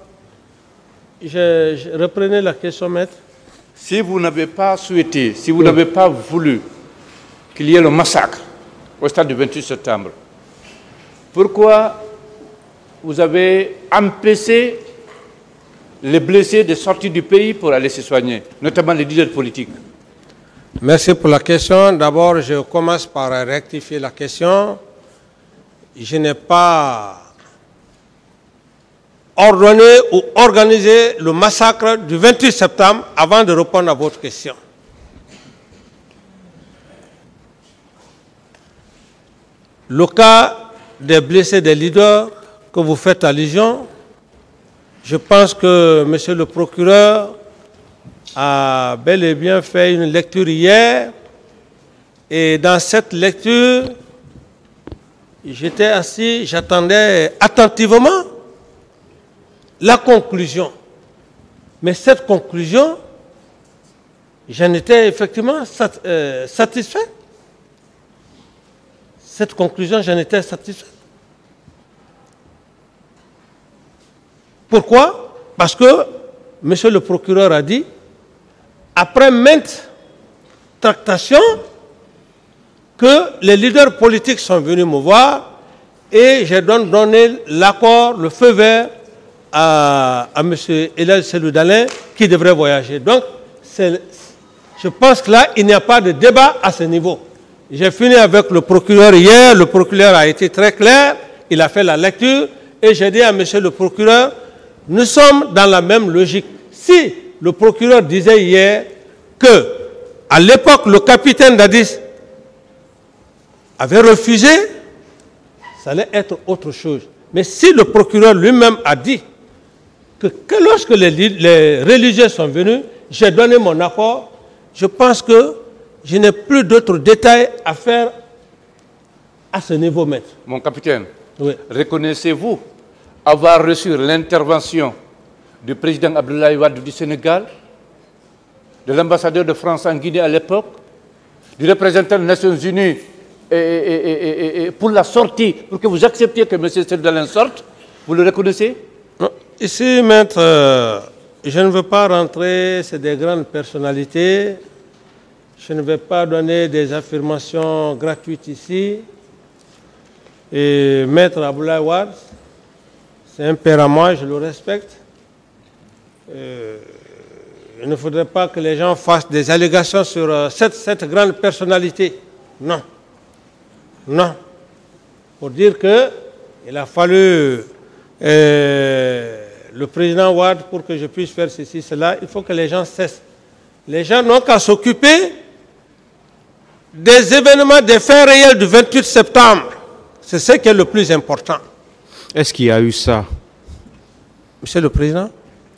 Je reprenais la question, maître. Si vous n'avez pas souhaité, si vous n'avez pas voulu qu'il y ait le massacre au stade du 28 septembre, pourquoi vous avez empêché les blessés de sortir du pays pour aller se soigner, notamment les leaders politiques? Merci pour la question. D'abord, je commence par rectifier la question. Je n'ai pas ordonné ou organisé le massacre du 28 septembre avant de répondre à votre question. Le cas des blessés des leaders que vous faites allusion, je pense que monsieur le procureur a bel et bien fait une lecture hier et dans cette lecture, j'étais assis, j'attendais attentivement la conclusion. Mais cette conclusion, j'en étais effectivement satisfait. Cette conclusion, j'en étais satisfait. Pourquoi? Parce que monsieur le procureur a dit, après maintes tractations, que les leaders politiques sont venus me voir et j'ai donc donné l'accord, le feu vert à M. Elal Seloudalin qui devrait voyager. Donc, je pense que là, il n'y a pas de débat à ce niveau. J'ai fini avec le procureur hier, le procureur a été très clair, il a fait la lecture et j'ai dit à M. le procureur, nous sommes dans la même logique. Si le procureur disait hier que, à l'époque, le capitaine Dadis avait refusé, ça allait être autre chose. Mais si le procureur lui-même a dit que lorsque les religieux sont venus, j'ai donné mon accord, je pense que je n'ai plus d'autres détails à faire à ce niveau, maître. Mon capitaine, oui. Reconnaissez-vous avoir reçu l'intervention du président Abdoulaye Wade du Sénégal, de l'ambassadeur de France en Guinée à l'époque, du représentant des Nations Unies pour la sortie, pour que vous acceptiez que M. Seloudalin sorte? Vous le reconnaissez? Non. Ici, maître, je ne veux pas rentrer, c'est des grandes personnalités. Je ne vais pas donner des affirmations gratuites ici. Et maître Abdoulaye Wade, c'est un père à moi, je le respecte. Il ne faudrait pas que les gens fassent des allégations sur cette grande personnalité. Non. Non. Pour dire qu'il a fallu le président Wade pour que je puisse faire ceci, cela, il faut que les gens cessent. Les gens n'ont qu'à s'occuper des événements, des faits réels du 28 septembre. C'est ce qui est le plus important. Est-ce qu'il y a eu ça? Monsieur le Président?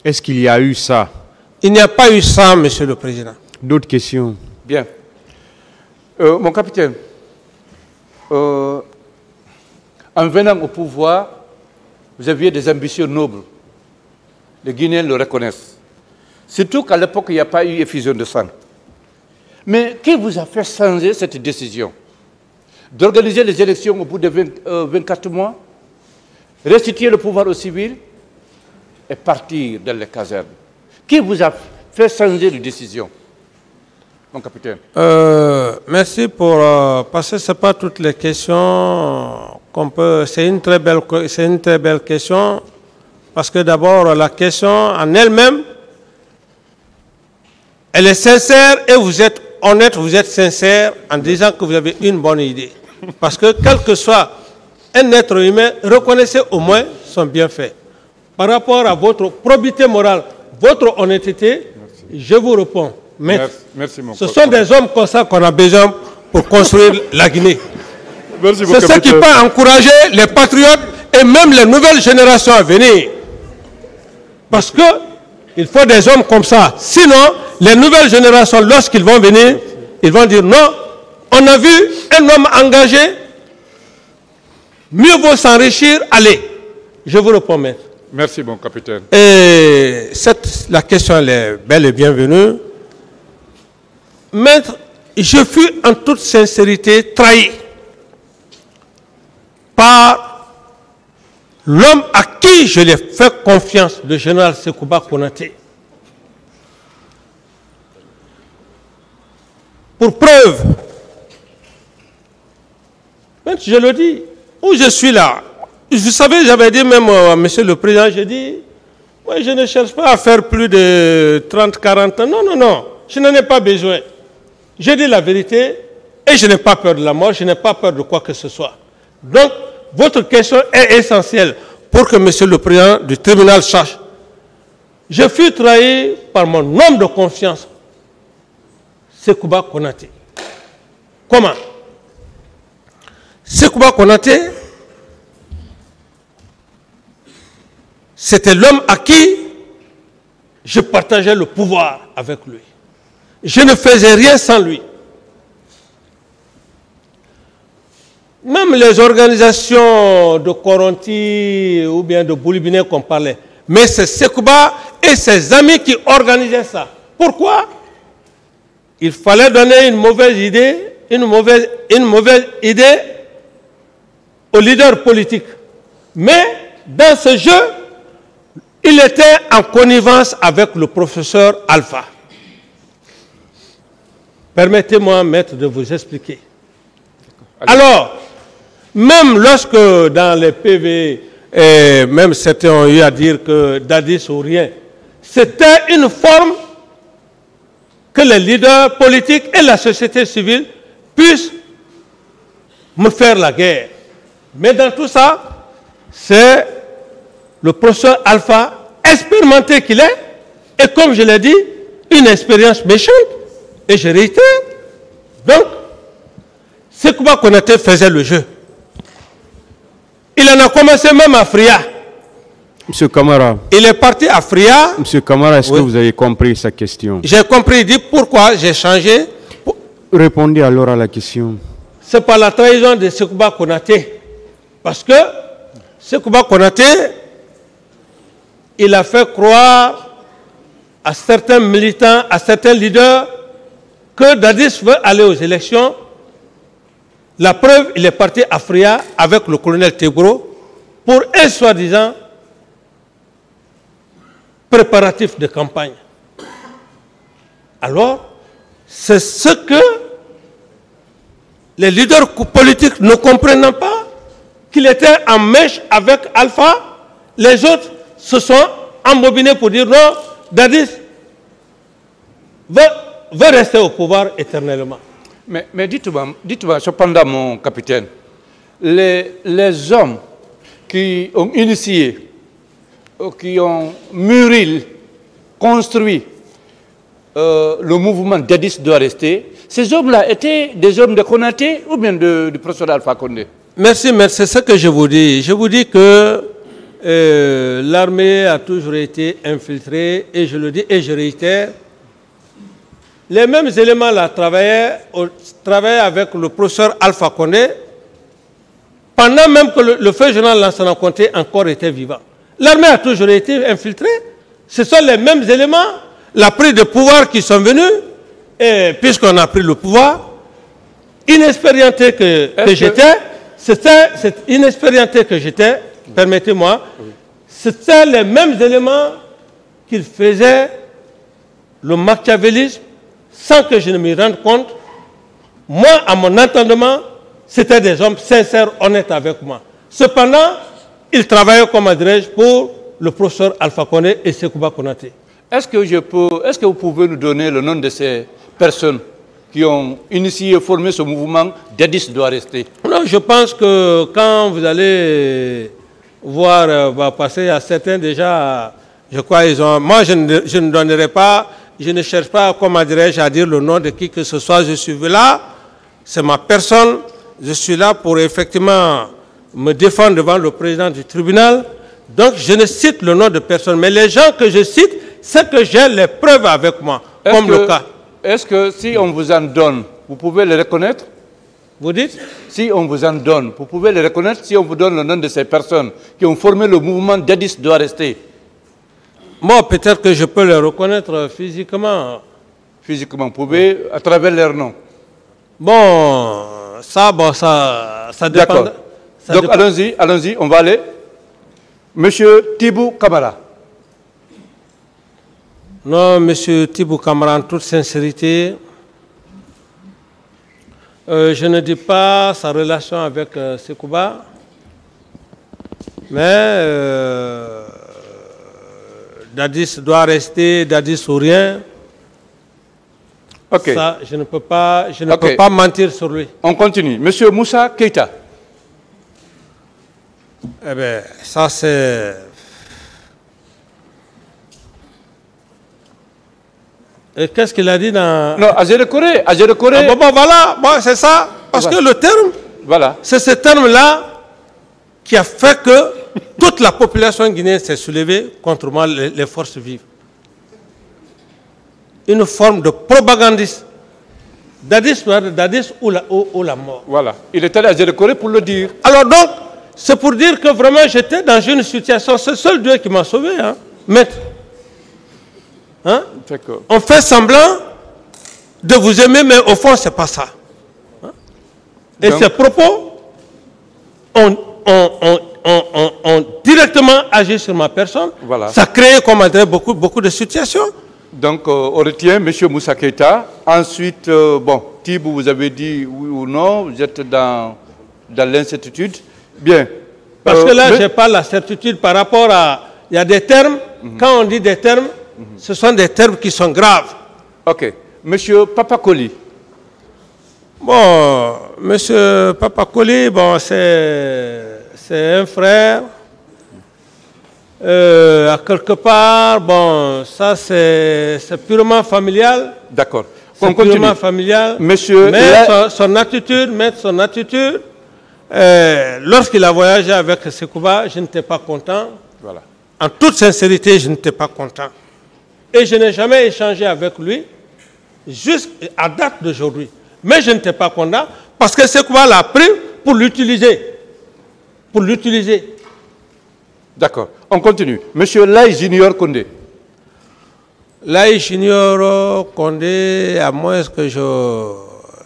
Est-ce qu'il y a eu ça? Il n'y a pas eu ça, Monsieur le Président. D'autres questions? Bien. Mon capitaine, en venant au pouvoir, vous aviez des ambitions nobles. Les Guinéens le reconnaissent. Surtout qu'à l'époque, il n'y a pas eu effusion de sang. Mais qui vous a fait changer cette décision d'organiser les élections au bout de 24 mois, restituer le pouvoir aux civils et partir dans les casernes? Qui vous a fait changer de décision, mon capitaine? Merci pour... parce que ce n'est pas toutes les questions qu'on peut... C'est une très belle question. Parce que d'abord, la question en elle-même, elle est sincère et vous êtes honnête, vous êtes sincère en disant que vous avez une bonne idée. Parce que quel que soit un être humain, reconnaissez au moins son bienfait. Par rapport à votre probité morale, votre honnêteté, je vous réponds. Merci mon Ce sont des hommes comme ça qu'on a besoin pour construire la Guinée. C'est ce qui peut encourager les patriotes et même les nouvelles générations à venir. Parce qu'il faut des hommes comme ça. Sinon, les nouvelles générations, lorsqu'ils vont venir, ils vont dire non, on a vu un homme engagé, mieux vaut s'enrichir, allez. Je vous le promets. Merci mon capitaine. Et la question elle est belle et bienvenue. Maître, je fus en toute sincérité trahi par l'homme à qui je l'ai fait confiance, le général Sekouba Konaté. Pour preuve, je le dis, où je suis là, vous savez, j'avais dit même à monsieur le président, j'ai dit, ouais, je ne cherche pas à faire plus de 30, 40 ans. Non, non, non, je n'en ai pas besoin. Je dis la vérité et je n'ai pas peur de la mort, je n'ai pas peur de quoi que ce soit. Donc, votre question est essentielle pour que monsieur le président du tribunal sache. Je fus trahi par mon homme de confiance, Sekouba Konaté. Comment? Sekouba Konaté, c'était l'homme à qui je partageais le pouvoir avec lui. Je ne faisais rien sans lui. Même les organisations de Koronti ou bien de Boulibine qu'on parlait, mais c'est Sekouba et ses amis qui organisaient ça. Pourquoi? Il fallait donner une mauvaise idée aux leaders politiques. Mais dans ce jeu, il était en connivence avec le professeur Alpha. Permettez-moi, maître, de vous expliquer. Alors, même lorsque dans les PV, même certains ont eu à dire que Dadis ou rien, c'était une forme que les leaders politiques et la société civile puissent me faire la guerre. Mais dans tout ça, c'est le professeur Alpha, expérimenté qu'il est, et comme je l'ai dit, une expérience méchante, et je réitère. Donc, Sekouba Konaté faisait le jeu. Il en a commencé même à Fria. Monsieur Kamara. Il est parti à Fria. Monsieur Kamara, est-ce que vous avez compris sa question? J'ai compris, il dit pourquoi j'ai changé. Répondez alors à la question. C'est par la trahison de Sekouba Konaté. Parce que Sekouba Konaté, il a fait croire à certains militants, à certains leaders, que Dadis veut aller aux élections. La preuve, il est parti à Fria avec le colonel Tebro pour un soi-disant préparatif de campagne. Alors, c'est ce que les leaders politiques ne comprennent pas, qu'il était en mèche avec Alpha, les autres se sont embobinés pour dire non, Dadis veut rester au pouvoir éternellement. Mais dites-moi, cependant, mon capitaine, les hommes qui ont initié, qui ont mûri, construit le mouvement Dadis doit rester, ces hommes-là étaient des hommes de Konaté ou bien du professeur Alpha Condé? Merci, c'est ce que je vous dis. Je vous dis que l'armée a toujours été infiltrée, et je le dis et je réitère, les mêmes éléments là travaillaient avec le professeur Alpha Condé pendant même que le feu général Lansana Conté encore était vivant. L'armée a toujours été infiltrée. Ce sont les mêmes éléments, la prise de pouvoir qui sont venus, et puisqu'on a pris le pouvoir, inexpérimenté que j'étais, c'est inexpérimenté que j'étais, permettez-moi, c'était les mêmes éléments qu'ils faisaient le machiavélisme sans que je ne m'y rende compte. Moi, à mon entendement, c'était des hommes sincères, honnêtes avec moi. Cependant, ils travaillaient, comme dirais-je, pour le professeur Alpha Condé et Sekouba Konaté. Est-ce que vous pouvez nous donner le nom de ces personnes qui ont initié et formé ce mouvement Dadis doit rester? Non, je pense que quand vous allez voir passer à certains déjà, je crois ils ont. Moi, je ne donnerai pas je ne cherche pas, comment dirais-je, à dire le nom de qui que ce soit. Je suis là, c'est ma personne. Je suis là pour effectivement me défendre devant le président du tribunal. Donc, je ne cite le nom de personne. Mais les gens que je cite, c'est que j'ai les preuves avec moi, comme le cas. Est-ce que si on vous en donne, vous pouvez les reconnaître? Vous dites? Si on vous en donne, vous pouvez les reconnaître si on vous donne le nom de ces personnes qui ont formé le mouvement Dadis doit rester? Moi, peut-être que je peux les reconnaître physiquement. Physiquement, vous pouvez, à travers leur nom? Bon, ça dépend. D'accord. Donc, allons-y, on va aller. Monsieur Tibou Kamara. Non, monsieur Tibou Kamara, en toute sincérité, je ne dis pas sa relation avec Sekouba, mais Dadis doit rester, Dadis ou rien. Ok. Ça, je ne peux pas mentir sur lui. On continue. Monsieur Moussa Keïta. Eh bien, ça c'est... Et qu'est-ce qu'il a dit dans... Non, Azérekoré. Ah, bon, voilà, bon, c'est ça. Parce que le terme, voilà, c'est ce terme-là qui a fait que toute la population guinéenne s'est soulevée contre moi, les forces vives. Une forme de propagandiste. Dadis ou la mort. Voilà. Il est allé à Azérekoré pour le dire. Alors donc, c'est pour dire que vraiment j'étais dans une situation, c'est le seul Dieu qui m'a sauvé, hein, maître. Hein? On fait semblant de vous aimer, mais au fond, ce n'est pas ça. Hein? Et donc, ces propos ont directement agi sur ma personne. Voilà. Ça a créé, comment dire, beaucoup de situations. Donc, on retient M. Moussa Keïta. Ensuite, bon, Tibou, vous avez dit oui ou non, vous êtes dans l'incertitude. Bien. Parce que là, je n'ai pas la certitude par rapport à... Il y a des termes, quand on dit des termes, ce sont des termes qui sont graves. Ok. Monsieur Papakoli. Bon, monsieur Papakoli, bon, c'est un frère. À quelque part, bon, ça c'est purement familial. D'accord. C'est purement familial. Monsieur, mais son attitude, lorsqu'il a voyagé avec Sekouba, je n'étais pas content. Voilà. En toute sincérité, je n'étais pas content. Et je n'ai jamais échangé avec lui jusqu'à date d'aujourd'hui. Mais je n'étais pas content parce que Sekouba l'a pris pour l'utiliser. Pour l'utiliser. D'accord. On continue. Monsieur Laï Junior Condé. Laï Junior Condé, à moins que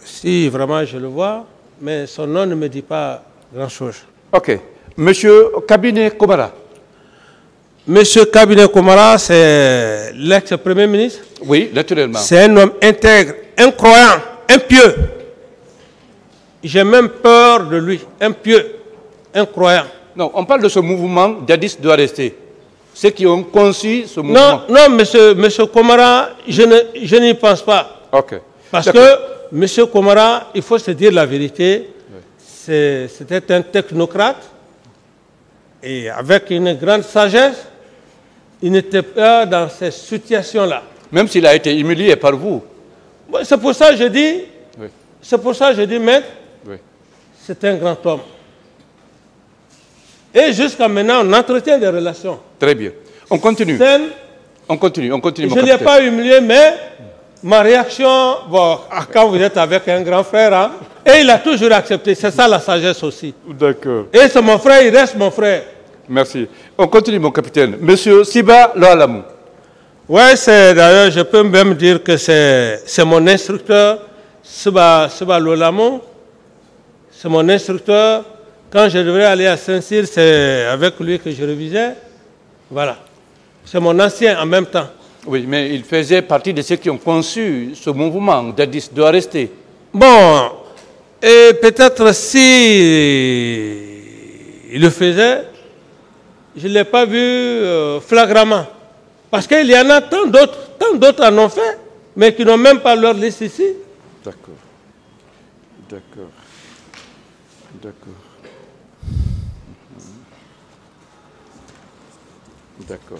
si vraiment je le vois, mais son nom ne me dit pas grand-chose. Ok. Monsieur Kabinet Komara. Monsieur Kabinet Komara, c'est l'ex-premier ministre. Oui, naturellement. C'est un homme intègre, incroyant, impieux. J'ai même peur de lui, impieux, incroyant. Non, on parle de ce mouvement, Dadis doit rester. Ceux qui ont conçu ce mouvement. Non, monsieur Komara, je n'y pense pas. Ok. Parce que monsieur Komara, il faut se dire la vérité, c'était un technocrate et avec une grande sagesse, il n'était pas dans ces situations-là. Même s'il a été humilié par vous. C'est pour ça que je dis, maître, c'est un grand homme. Et jusqu'à maintenant, on entretient des relations. Très bien. On continue. On continue. Je ne l'ai pas humilié, mais ma réaction, bon, quand vous êtes avec un grand frère, hein, et il a toujours accepté. C'est ça la sagesse aussi. D'accord. Et c'est mon frère, il reste mon frère. Merci. On continue, mon capitaine. Monsieur Siba Loalamou. Oui, d'ailleurs, je peux même dire que c'est mon instructeur, Siba Loalamou. C'est mon instructeur. Quand je devrais aller à Saint-Cyr, c'est avec lui que je révisais. Voilà. C'est mon ancien en même temps. Oui, mais il faisait partie de ceux qui ont conçu ce mouvement. Dadis doit rester. Bon, et peut-être si il le faisait, je ne l'ai pas vu flagramment. Parce qu'il y en a tant d'autres en ont fait, mais qui n'ont même pas leur liste ici. D'accord. D'accord. D'accord. D'accord.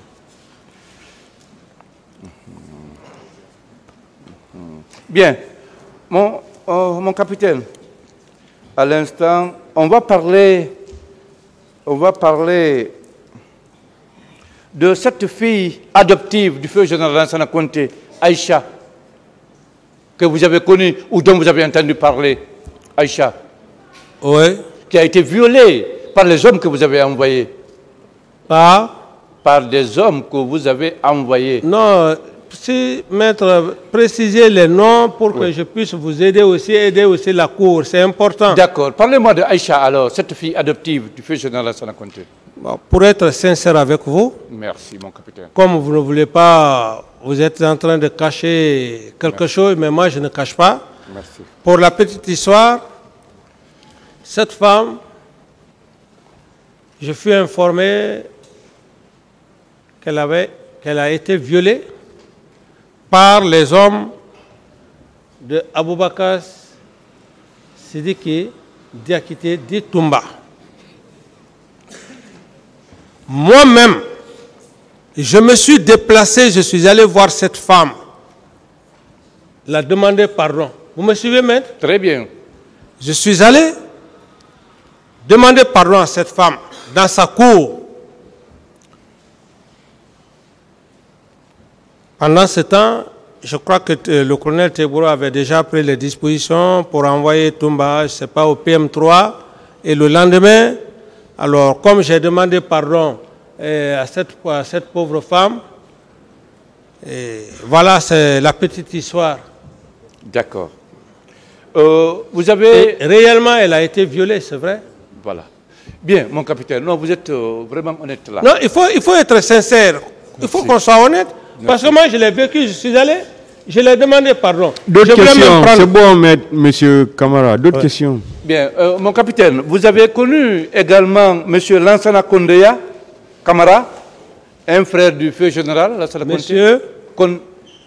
Bien. Mon capitaine, à l'instant, on va parler de cette fille adoptive du feu général Lansana Conté, Aïcha, que vous avez connue ou dont vous avez entendu parler, Aïcha. Oui. Qui a été violée par les hommes que vous avez envoyés. Par des hommes que vous avez envoyés. Non, si, maître, précisez les noms pour que je puisse vous aider aussi la cour, c'est important. D'accord. Parlez-moi de Aïcha alors, cette fille adoptive du feu général Lansana Conté. Bon, pour être sincère avec vous, merci mon capitaine. Comme vous ne voulez pas, vous êtes en train de cacher quelque chose, mais moi je ne cache pas. Merci. Pour la petite histoire, cette femme, je fus informé qu'elle a été violée par les hommes de Aboubakar Sidiki Diakité dit Toumba. Moi-même, je me suis déplacé, je suis allé voir cette femme, la demander pardon. Vous me suivez, maître? Très bien. Je suis allé demander pardon à cette femme dans sa cour. Pendant ce temps, je crois que le colonel Teboro avait déjà pris les dispositions pour envoyer Toumba, je ne sais pas, au PM3. Et le lendemain, alors comme j'ai demandé pardon à cette pauvre femme, voilà, c'est la petite histoire. D'accord. Vous avez... Et réellement, elle a été violée, c'est vrai? Voilà. Bien, mon capitaine. Non, vous êtes vraiment honnête là. Non, il faut être sincère. Il faut qu'on soit honnête. Parce que moi, je l'ai vécu, je suis allé, je l'ai demandé pardon. D'autres questions, c'est bon, monsieur Camara. D'autres questions. Bien, mon capitaine, vous avez connu également monsieur Lansana Kondeya Camara, un frère du feu général Lansana Kondeya.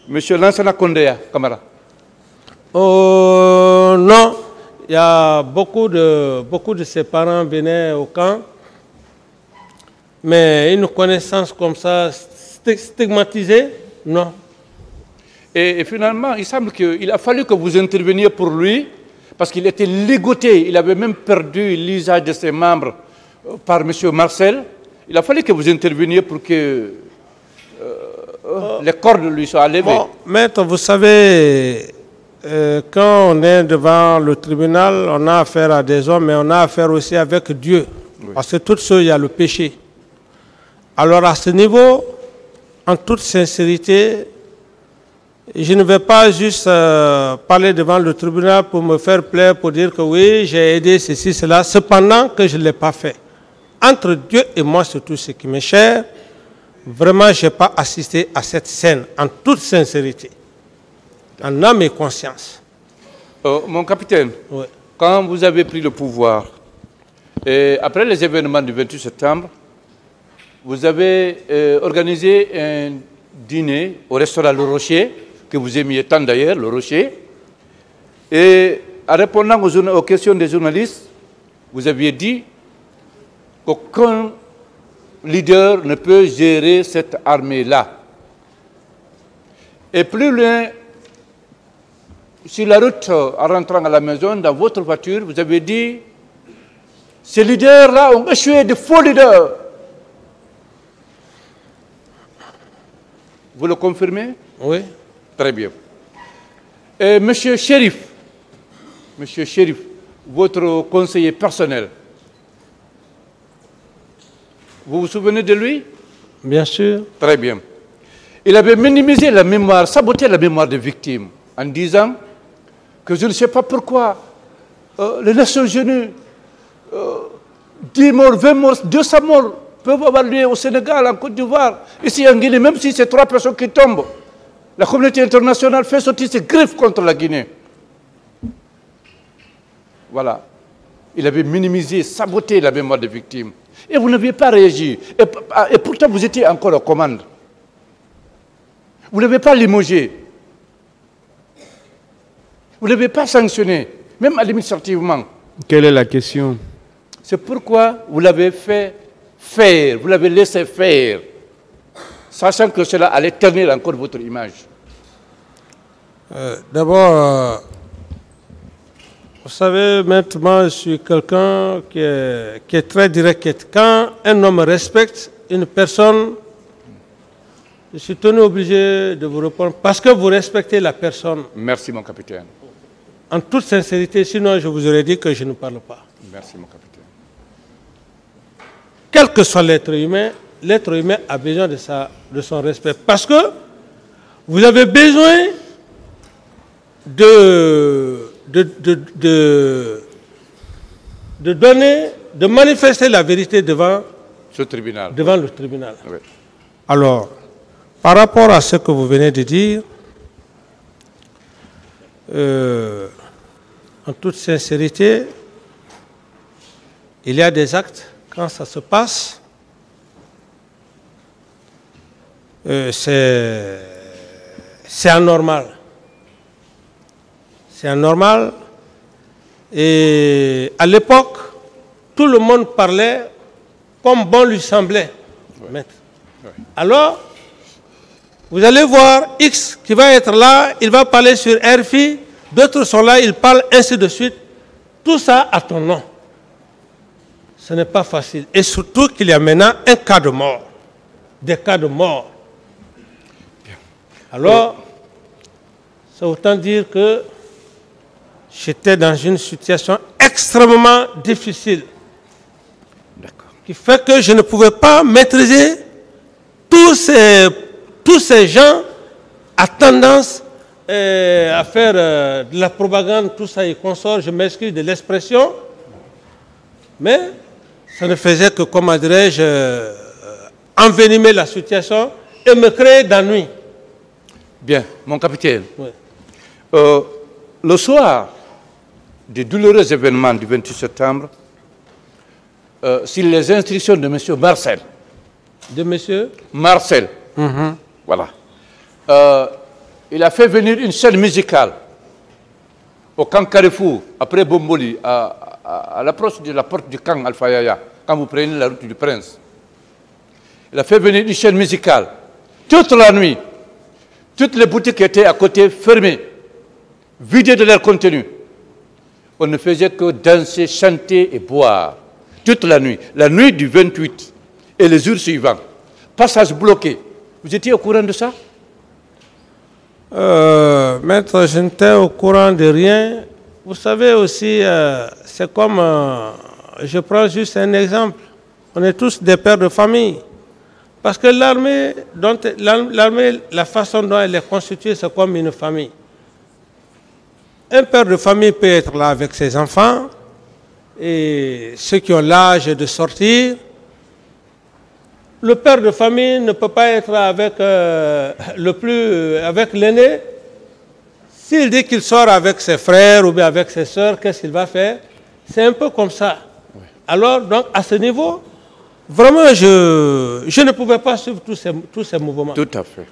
Monsieur Lansana Kondeya Camara. Non, il y a beaucoup de ses parents venaient au camp, mais une connaissance comme ça, stigmatisée, non. Et finalement, il semble qu'il a fallu que vous interveniez pour lui, parce qu'il était ligoté, il avait même perdu l'usage de ses membres par M. Marcel. Il a fallu que vous interveniez pour que les cordes lui soient levées. Bon, maître, vous savez, quand on est devant le tribunal, on a affaire à des hommes, mais on a affaire aussi avec Dieu. Oui. Parce que tout ce, il y a le péché. Alors à ce niveau, en toute sincérité, je ne vais pas juste parler devant le tribunal pour me faire plaisir, pour dire que oui, j'ai aidé ceci, cela, cependant que je ne l'ai pas fait. Entre Dieu et moi, c'est tout ce qui m'est cher. Vraiment, je n'ai pas assisté à cette scène, en toute sincérité, en âme et conscience. Mon capitaine, oui. Quand vous avez pris le pouvoir, et après les événements du 28 septembre, vous avez organisé un dîner au restaurant Le Rocher, que vous aimiez tant d'ailleurs, Le Rocher. Et en répondant aux questions des journalistes, vous aviez dit qu'aucun leader ne peut gérer cette armée-là. Et plus loin, sur la route, en rentrant à la maison, dans votre voiture, vous avez dit ces leaders-là ont échoué de faux leaders. Vous le confirmez? Oui. Très bien. Et Monsieur Chérif, votre conseiller personnel, vous vous souvenez de lui? Bien sûr. Très bien. Il avait minimisé la mémoire, saboté la mémoire des victimes, en disant que je ne sais pas pourquoi les Nations Unies, 10 morts, 20 morts, 200 morts, peuvent avoir lieu au Sénégal, en Côte d'Ivoire, ici en Guinée, même si c'est 3 personnes qui tombent. La communauté internationale fait sortir ses griffes contre la Guinée. Voilà. Il avait minimisé, saboté la mémoire des victimes. Et vous n'aviez pas réagi. Et pourtant, vous étiez encore aux commandes. Vous n'avez pas limogé. Vous n'avez pas sanctionné, même administrativement. Quelle est la question? C'est pourquoi vous l'avez fait faire, vous l'avez laissé faire, sachant que cela allait ternir encore votre image. D'abord, vous savez, maintenant, je suis quelqu'un qui est très direct. Quand un homme respecte une personne, je suis tenu obligé de vous répondre parce que vous respectez la personne. Merci, mon capitaine. En toute sincérité, sinon je vous aurais dit que je ne parle pas. Merci, mon capitaine. Quel que soit l'être humain a besoin de son respect. Parce que vous avez besoin de manifester la vérité devant le tribunal. Oui. Alors, par rapport à ce que vous venez de dire, en toute sincérité, il y a des actes, quand ça se passe, c'est anormal. C'est anormal. Et à l'époque, tout le monde parlait comme bon lui semblait. Oui. Oui. Alors, vous allez voir X qui va être là, il va parler sur RFI, d'autres sont là, ils parlent ainsi de suite. Tout ça à ton nom. Ce n'est pas facile. Et surtout qu'il y a maintenant un cas de mort. Des cas de mort. Alors, c'est autant dire que j'étais dans une situation extrêmement difficile. Qui fait que je ne pouvais pas maîtriser tous ces gens à tendance à faire de la propagande, tout ça et consort. Je m'excuse de l'expression. Mais ça ne faisait que, comment dirais-je, envenimer la situation et me créer d'ennui. Bien, mon capitaine. Oui. Le soir des douloureux événements du 28 septembre, sur les instructions de M. Marcel. De M. Marcel. Voilà. Il a fait venir une scène musicale au camp Carrefour, après Bomboli, à l'approche de la porte du camp Alpha Yaya, quand vous prenez la route du Prince. Il a fait venir une chaîne musicale. Toute la nuit, toutes les boutiques étaient à côté fermées, vidées de leur contenu. On ne faisait que danser, chanter et boire. Toute la nuit du 28 et les jours suivants. Passage bloqué. Vous étiez au courant de ça? Maître, je n'étais au courant de rien. Vous savez aussi, c'est comme, je prends juste un exemple. On est tous des pères de famille. Parce que l'armée, la façon dont elle est constituée, c'est comme une famille. Un père de famille peut être là avec ses enfants et ceux qui ont l'âge de sortir. Le père de famille ne peut pas être là avec avec l'aîné. S'il dit qu'il sort avec ses frères ou bien avec ses sœurs, qu'est-ce qu'il va faire? C'est un peu comme ça. Oui. Alors, donc, à ce niveau, vraiment, je ne pouvais pas suivre tous ces mouvements. Tout à fait.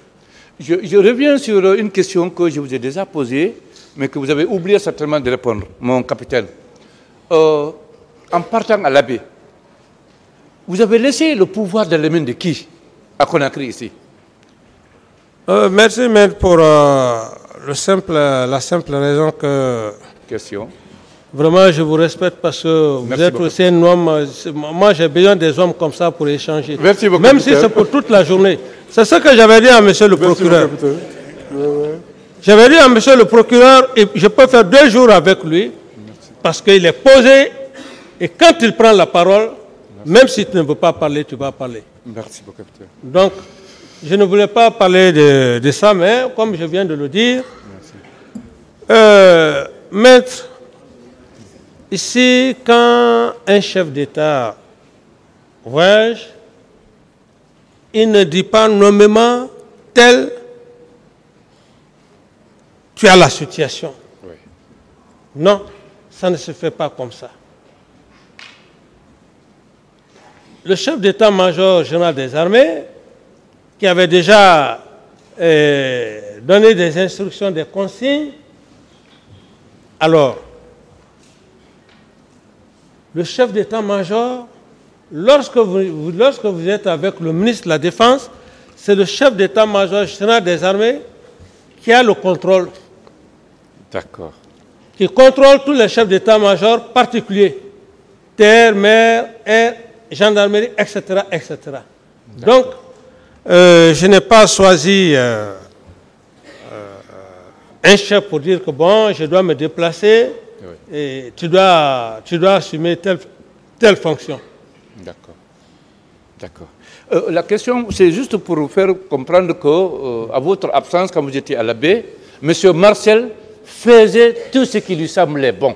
Je reviens sur une question que je vous ai déjà posée, mais que vous avez oublié certainement de répondre, mon capitaine. En partant à l'Abbé, vous avez laissé le pouvoir dans les mains de qui à Conakry ici? Merci, maître, pour la simple raison que... Question. Vraiment, je vous respecte parce que vous êtes aussi un homme. Moi, j'ai besoin des hommes comme ça pour échanger. Merci beaucoup. Même si c'est pour toute la journée. C'est ce que j'avais dit à monsieur le procureur. J'avais dit à monsieur le procureur, je peux faire 2 jours avec lui parce qu'il est posé et quand il prend la parole, même si tu ne veux pas parler, tu vas parler. Merci beaucoup, capitaine. Donc, je ne voulais pas parler de ça, mais comme je viens de le dire, maître, ici, quand un chef d'État voyage, il ne dit pas nommément tel, tu as la situation. Oui. Non, ça ne se fait pas comme ça. Le chef d'état-major général des armées, qui avait déjà donné des instructions, des consignes, alors, le chef d'état-major, lorsque vous êtes avec le ministre de la Défense, c'est le chef d'état-major général des armées qui a le contrôle D'accord. Qui contrôle tous les chefs d'état-major particuliers, terre, mer, air, gendarmerie, etc. etc. Donc, je n'ai pas choisi un chef pour dire que bon, je dois me déplacer et tu dois assumer telle fonction. D'accord. D'accord. La question, c'est juste pour vous faire comprendre que, à votre absence, quand vous étiez à la baie, M. Marcel faisait tout ce qui lui semblait bon.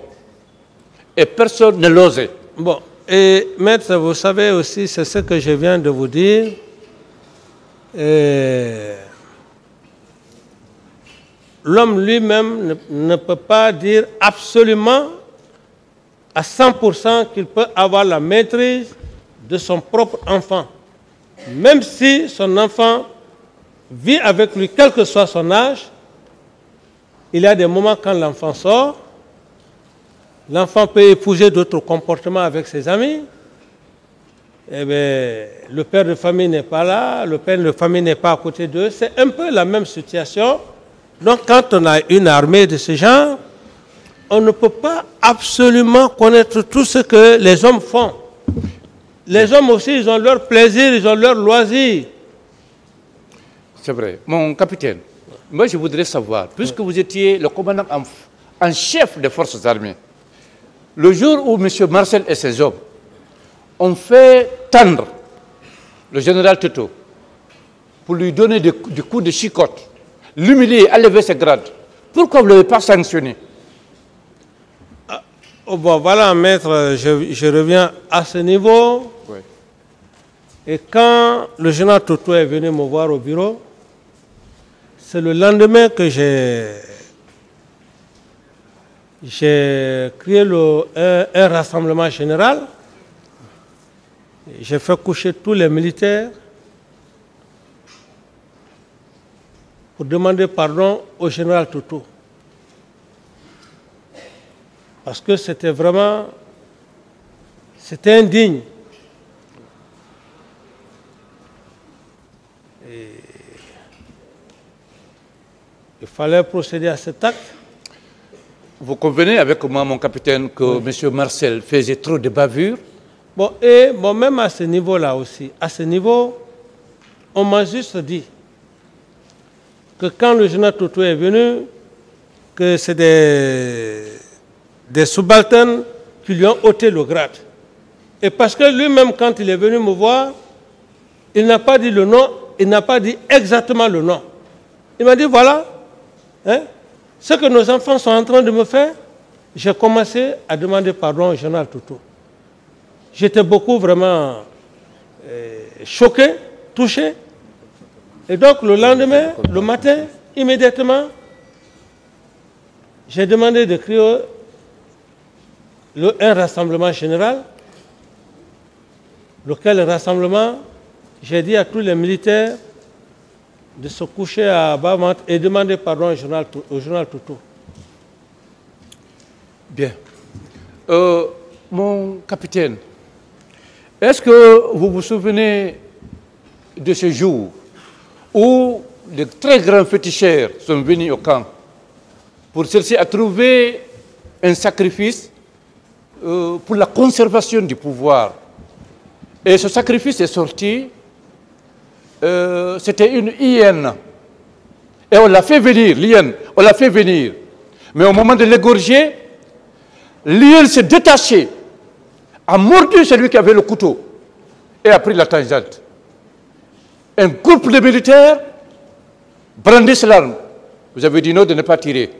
Et personne ne l'osait. Bon, et maître, vous savez aussi, c'est ce que je viens de vous dire. L'homme lui-même ne peut pas dire absolument à 100% qu'il peut avoir la maîtrise de son propre enfant. Même si son enfant vit avec lui, quel que soit son âge, il y a des moments quand l'enfant sort, l'enfant peut épouser d'autres comportements avec ses amis. Eh bien, le père de famille n'est pas là, le père de famille n'est pas à côté d'eux. C'est un peu la même situation. Donc, quand on a une armée de ce genre, on ne peut pas absolument connaître tout ce que les hommes font. Les hommes aussi, ils ont leur plaisir, ils ont leur loisir. C'est vrai. Mon capitaine, moi je voudrais savoir, puisque vous étiez le commandant en chef des forces armées, le jour où M. Marcel et ses hommes ont fait tendre le général Teto pour lui donner des coups de chicotte, l'humilier, élever ses grades, pourquoi vous ne l'avez pas sanctionné? Bon, voilà, maître, je reviens à ce niveau. Oui. Et quand le général Toto est venu me voir au bureau, c'est le lendemain que j'ai créé un rassemblement général. J'ai fait coucher tous les militaires pour demander pardon au général Toto. Parce que c'était vraiment, c'était indigne. Et il fallait procéder à cet acte. Vous convenez avec moi, mon capitaine, que M. Marcel faisait trop de bavures? Bon, et bon, même à ce niveau-là aussi, à ce niveau, on m'a juste dit que quand le général Toto est venu, que c'est des subalternes qui lui ont ôté le grade. Et parce que lui-même, quand il est venu me voir, il n'a pas dit le nom, il n'a pas dit exactement le nom. Il m'a dit, voilà, hein, ce que nos enfants sont en train de me faire, j'ai commencé à demander pardon au général Toto. J'étais beaucoup vraiment choqué, touché. Et donc le lendemain, le matin, immédiatement, j'ai demandé de créer un rassemblement général, lequel rassemblement, j'ai dit à tous les militaires de se coucher à bas et demander pardon au général Toto. Bien. Mon capitaine, est-ce que vous vous souvenez de ce jour où les très grands féticheurs sont venus au camp pour chercher à trouver un sacrifice pour la conservation du pouvoir? Et ce sacrifice est sorti, c'était une hyène. Et on l'a fait venir, l'hyène, on l'a fait venir. Mais au moment de l'égorger, l'hyène s'est détachée, a mordu celui qui avait le couteau et a pris la tangente. Un groupe de militaires brandissent l'arme. Vous avez dit non de ne pas tirer.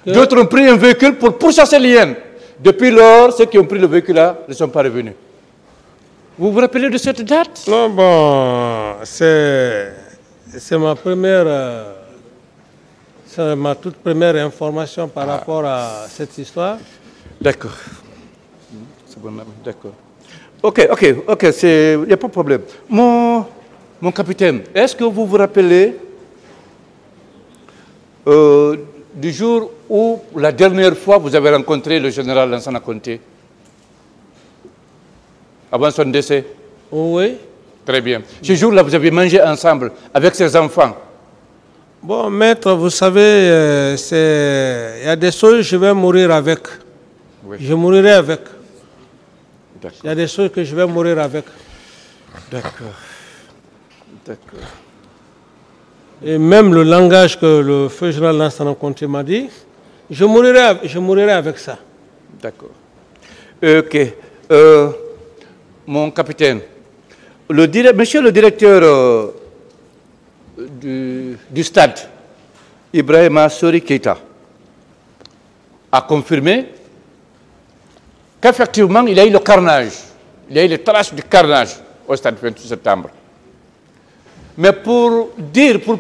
D'autres ont pris un véhicule pour pourchasser l'hyène. Depuis lors, ceux qui ont pris le véhicule-là ne sont pas revenus. Vous vous rappelez de cette date? Non, bon, c'est ma toute première information par rapport à cette histoire. D'accord. C'est bon, d'accord. Ok, il n'y a pas de problème. Mon capitaine, est-ce que vous vous rappelez du jour où la dernière fois vous avez rencontré le général Lansana Conté? Avant son décès? Oui. Très bien. Ce jour-là, vous avez mangé ensemble avec ses enfants. Bon, maître, vous savez, il y a des choses, je vais mourir avec. Oui. Je mourrai avec. D'accord. Il y a des choses que je vais mourir avec. D'accord. D'accord. Et même le langage que le feu général Lansana Conté m'a dit, je mourrai avec ça. D'accord. Ok. Mon capitaine, monsieur le directeur du stade, Ibrahima Sori Keita, a confirmé qu'effectivement, il y a eu le carnage. Il y a eu les traces du carnage au stade 28 septembre. Mais pour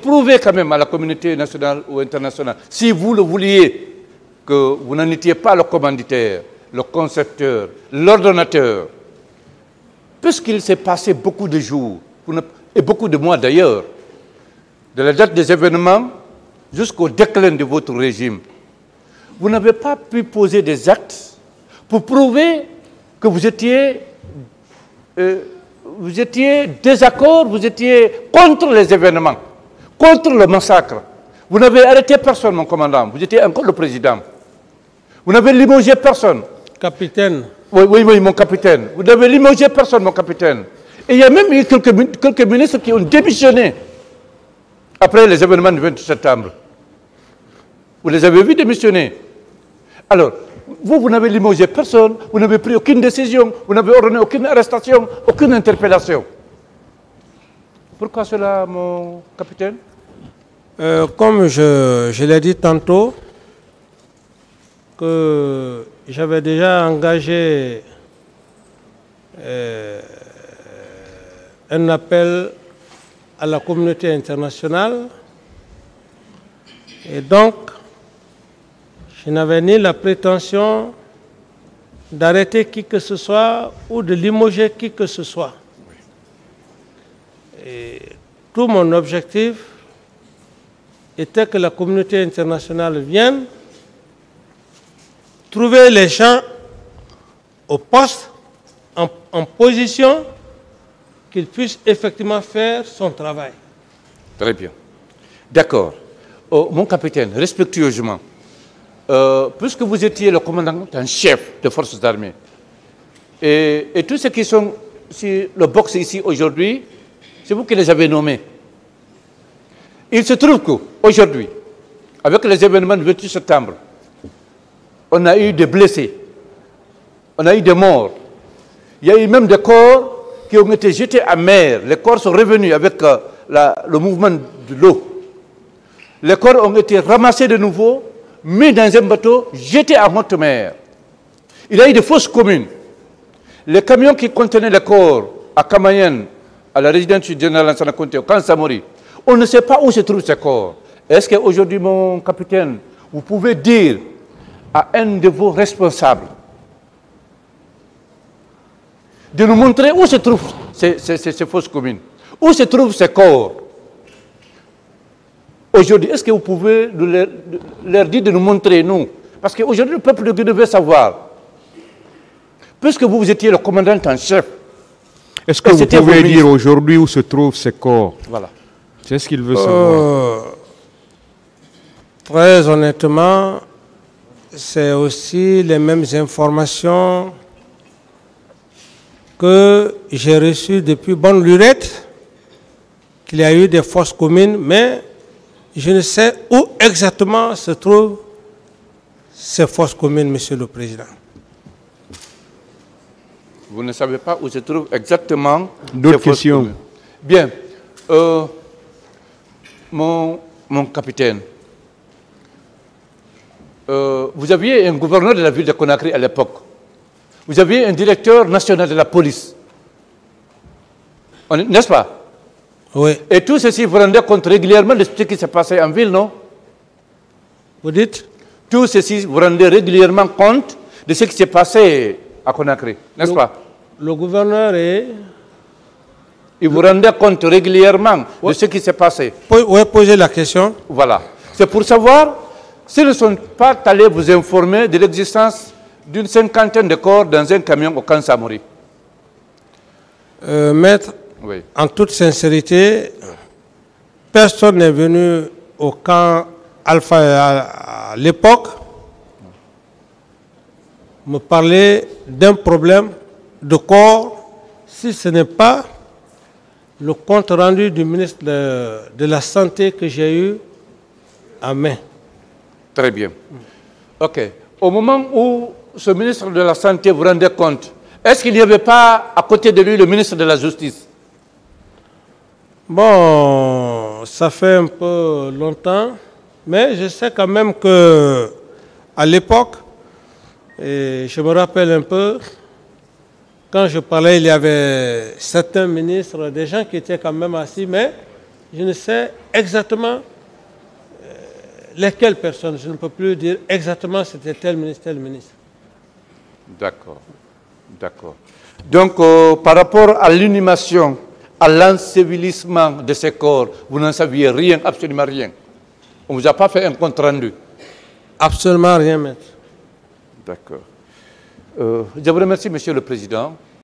prouver quand même à la communauté nationale ou internationale, si vous le vouliez, que vous n'en étiez pas le commanditaire, le concepteur, l'ordonnateur, puisqu'il s'est passé beaucoup de jours, et beaucoup de mois d'ailleurs, de la date des événements jusqu'au déclin de votre régime, vous n'avez pas pu poser des actes pour prouver que vous étiez désaccord, vous étiez contre les événements, contre le massacre. Vous n'avez arrêté personne, mon commandant. Vous étiez encore le président. Vous n'avez limogé personne. Capitaine. Oui, mon capitaine. Vous n'avez limogé personne, mon capitaine. Et il y a même eu quelques ministres qui ont démissionné après les événements du 28 septembre. Vous les avez vus démissionner. Alors, vous n'avez limogé personne, vous n'avez pris aucune décision, vous n'avez ordonné aucune arrestation, aucune interpellation. Pourquoi cela, mon capitaine? Comme je l'ai dit tantôt, que j'avais déjà engagé un appel à la communauté internationale et donc je n'avais ni la prétention d'arrêter qui que ce soit ou de limoger qui que ce soit. Et tout mon objectif était que la communauté internationale vienne trouver les gens au poste, en position, qu'ils puissent effectivement faire son travail. Très bien. D'accord. Mon capitaine, respectueusement, puisque vous étiez le commandant en chef des forces armées, et tous ceux qui sont sur le box ici aujourd'hui, c'est vous qui les avez nommés. Il se trouve qu'aujourd'hui, avec les événements du 28 septembre, on a eu des blessés, on a eu des morts, il y a eu même des corps qui ont été jetés à mer. Les corps sont revenus avec le mouvement de l'eau. Les corps ont été ramassés de nouveau, mis dans un bateau, jetés à haute mer. Il y a eu des fosses communes. Les camions qui contenaient les corps à Kamayen, à la résidence du général Lansana Conté, au camp Samori, on ne sait pas où se trouvent ces corps. Est-ce qu'aujourd'hui, mon capitaine, vous pouvez dire à un de vos responsables de nous montrer où se trouvent ces fosses communes, où se trouvent ces corps? Aujourd'hui, est-ce que vous pouvez leur dire de nous montrer, nous? Parce qu'aujourd'hui, le peuple de Guinée veut savoir. Puisque vous étiez le commandant en chef. Est-ce que vous pouvez dire aujourd'hui où se trouvent ces corps? Voilà. C'est ce qu'il veut savoir. Très honnêtement, c'est aussi les mêmes informations que j'ai reçues depuis bonne lurette, qu'il y a eu des fosses communes, mais je ne sais où exactement se trouvent ces fosses communes, Monsieur le Président. Vous ne savez pas où se trouvent exactement d'autres questions? Bien. Mon capitaine, vous aviez un gouverneur de la ville de Conakry à l'époque. Vous aviez un directeur national de la police. N'est-ce pas? Oui. Et tout ceci, vous rendez compte régulièrement de ce qui s'est passé en ville, non? Vous dites? Tout ceci, vous rendez régulièrement compte de ce qui s'est passé à Conakry, n'est-ce pas? Le gouverneur est... Et vous rendez compte régulièrement de ce qui s'est passé. Oui, posez la question. Voilà. C'est pour savoir s'ils ne sont pas allés vous informer de l'existence d'une cinquantaine de corps dans un camion au camp Samori. Maître, oui. En toute sincérité, personne n'est venu au camp Alpha à l'époque me parler d'un problème de corps si ce n'est pas le compte rendu du ministre de la Santé que j'ai eu en main. Très bien. OK. Au moment où ce ministre de la Santé vous rendait compte, est-ce qu'il n'y avait pas à côté de lui le ministre de la Justice? Bon, ça fait un peu longtemps, mais je sais quand même que à l'époque, et je me rappelle un peu, quand je parlais, il y avait certains ministres, des gens qui étaient quand même assis, mais je ne sais exactement lesquelles personnes. Je ne peux plus dire exactement c'était tel ministre, tel ministre. D'accord. D'accord. Donc, par rapport à l'inhumation, à l'ensevelissement de ces corps, vous n'en saviez rien, absolument rien. On ne vous a pas fait un compte rendu? Absolument rien, maître. D'accord. Je vous remercie, Monsieur le Président.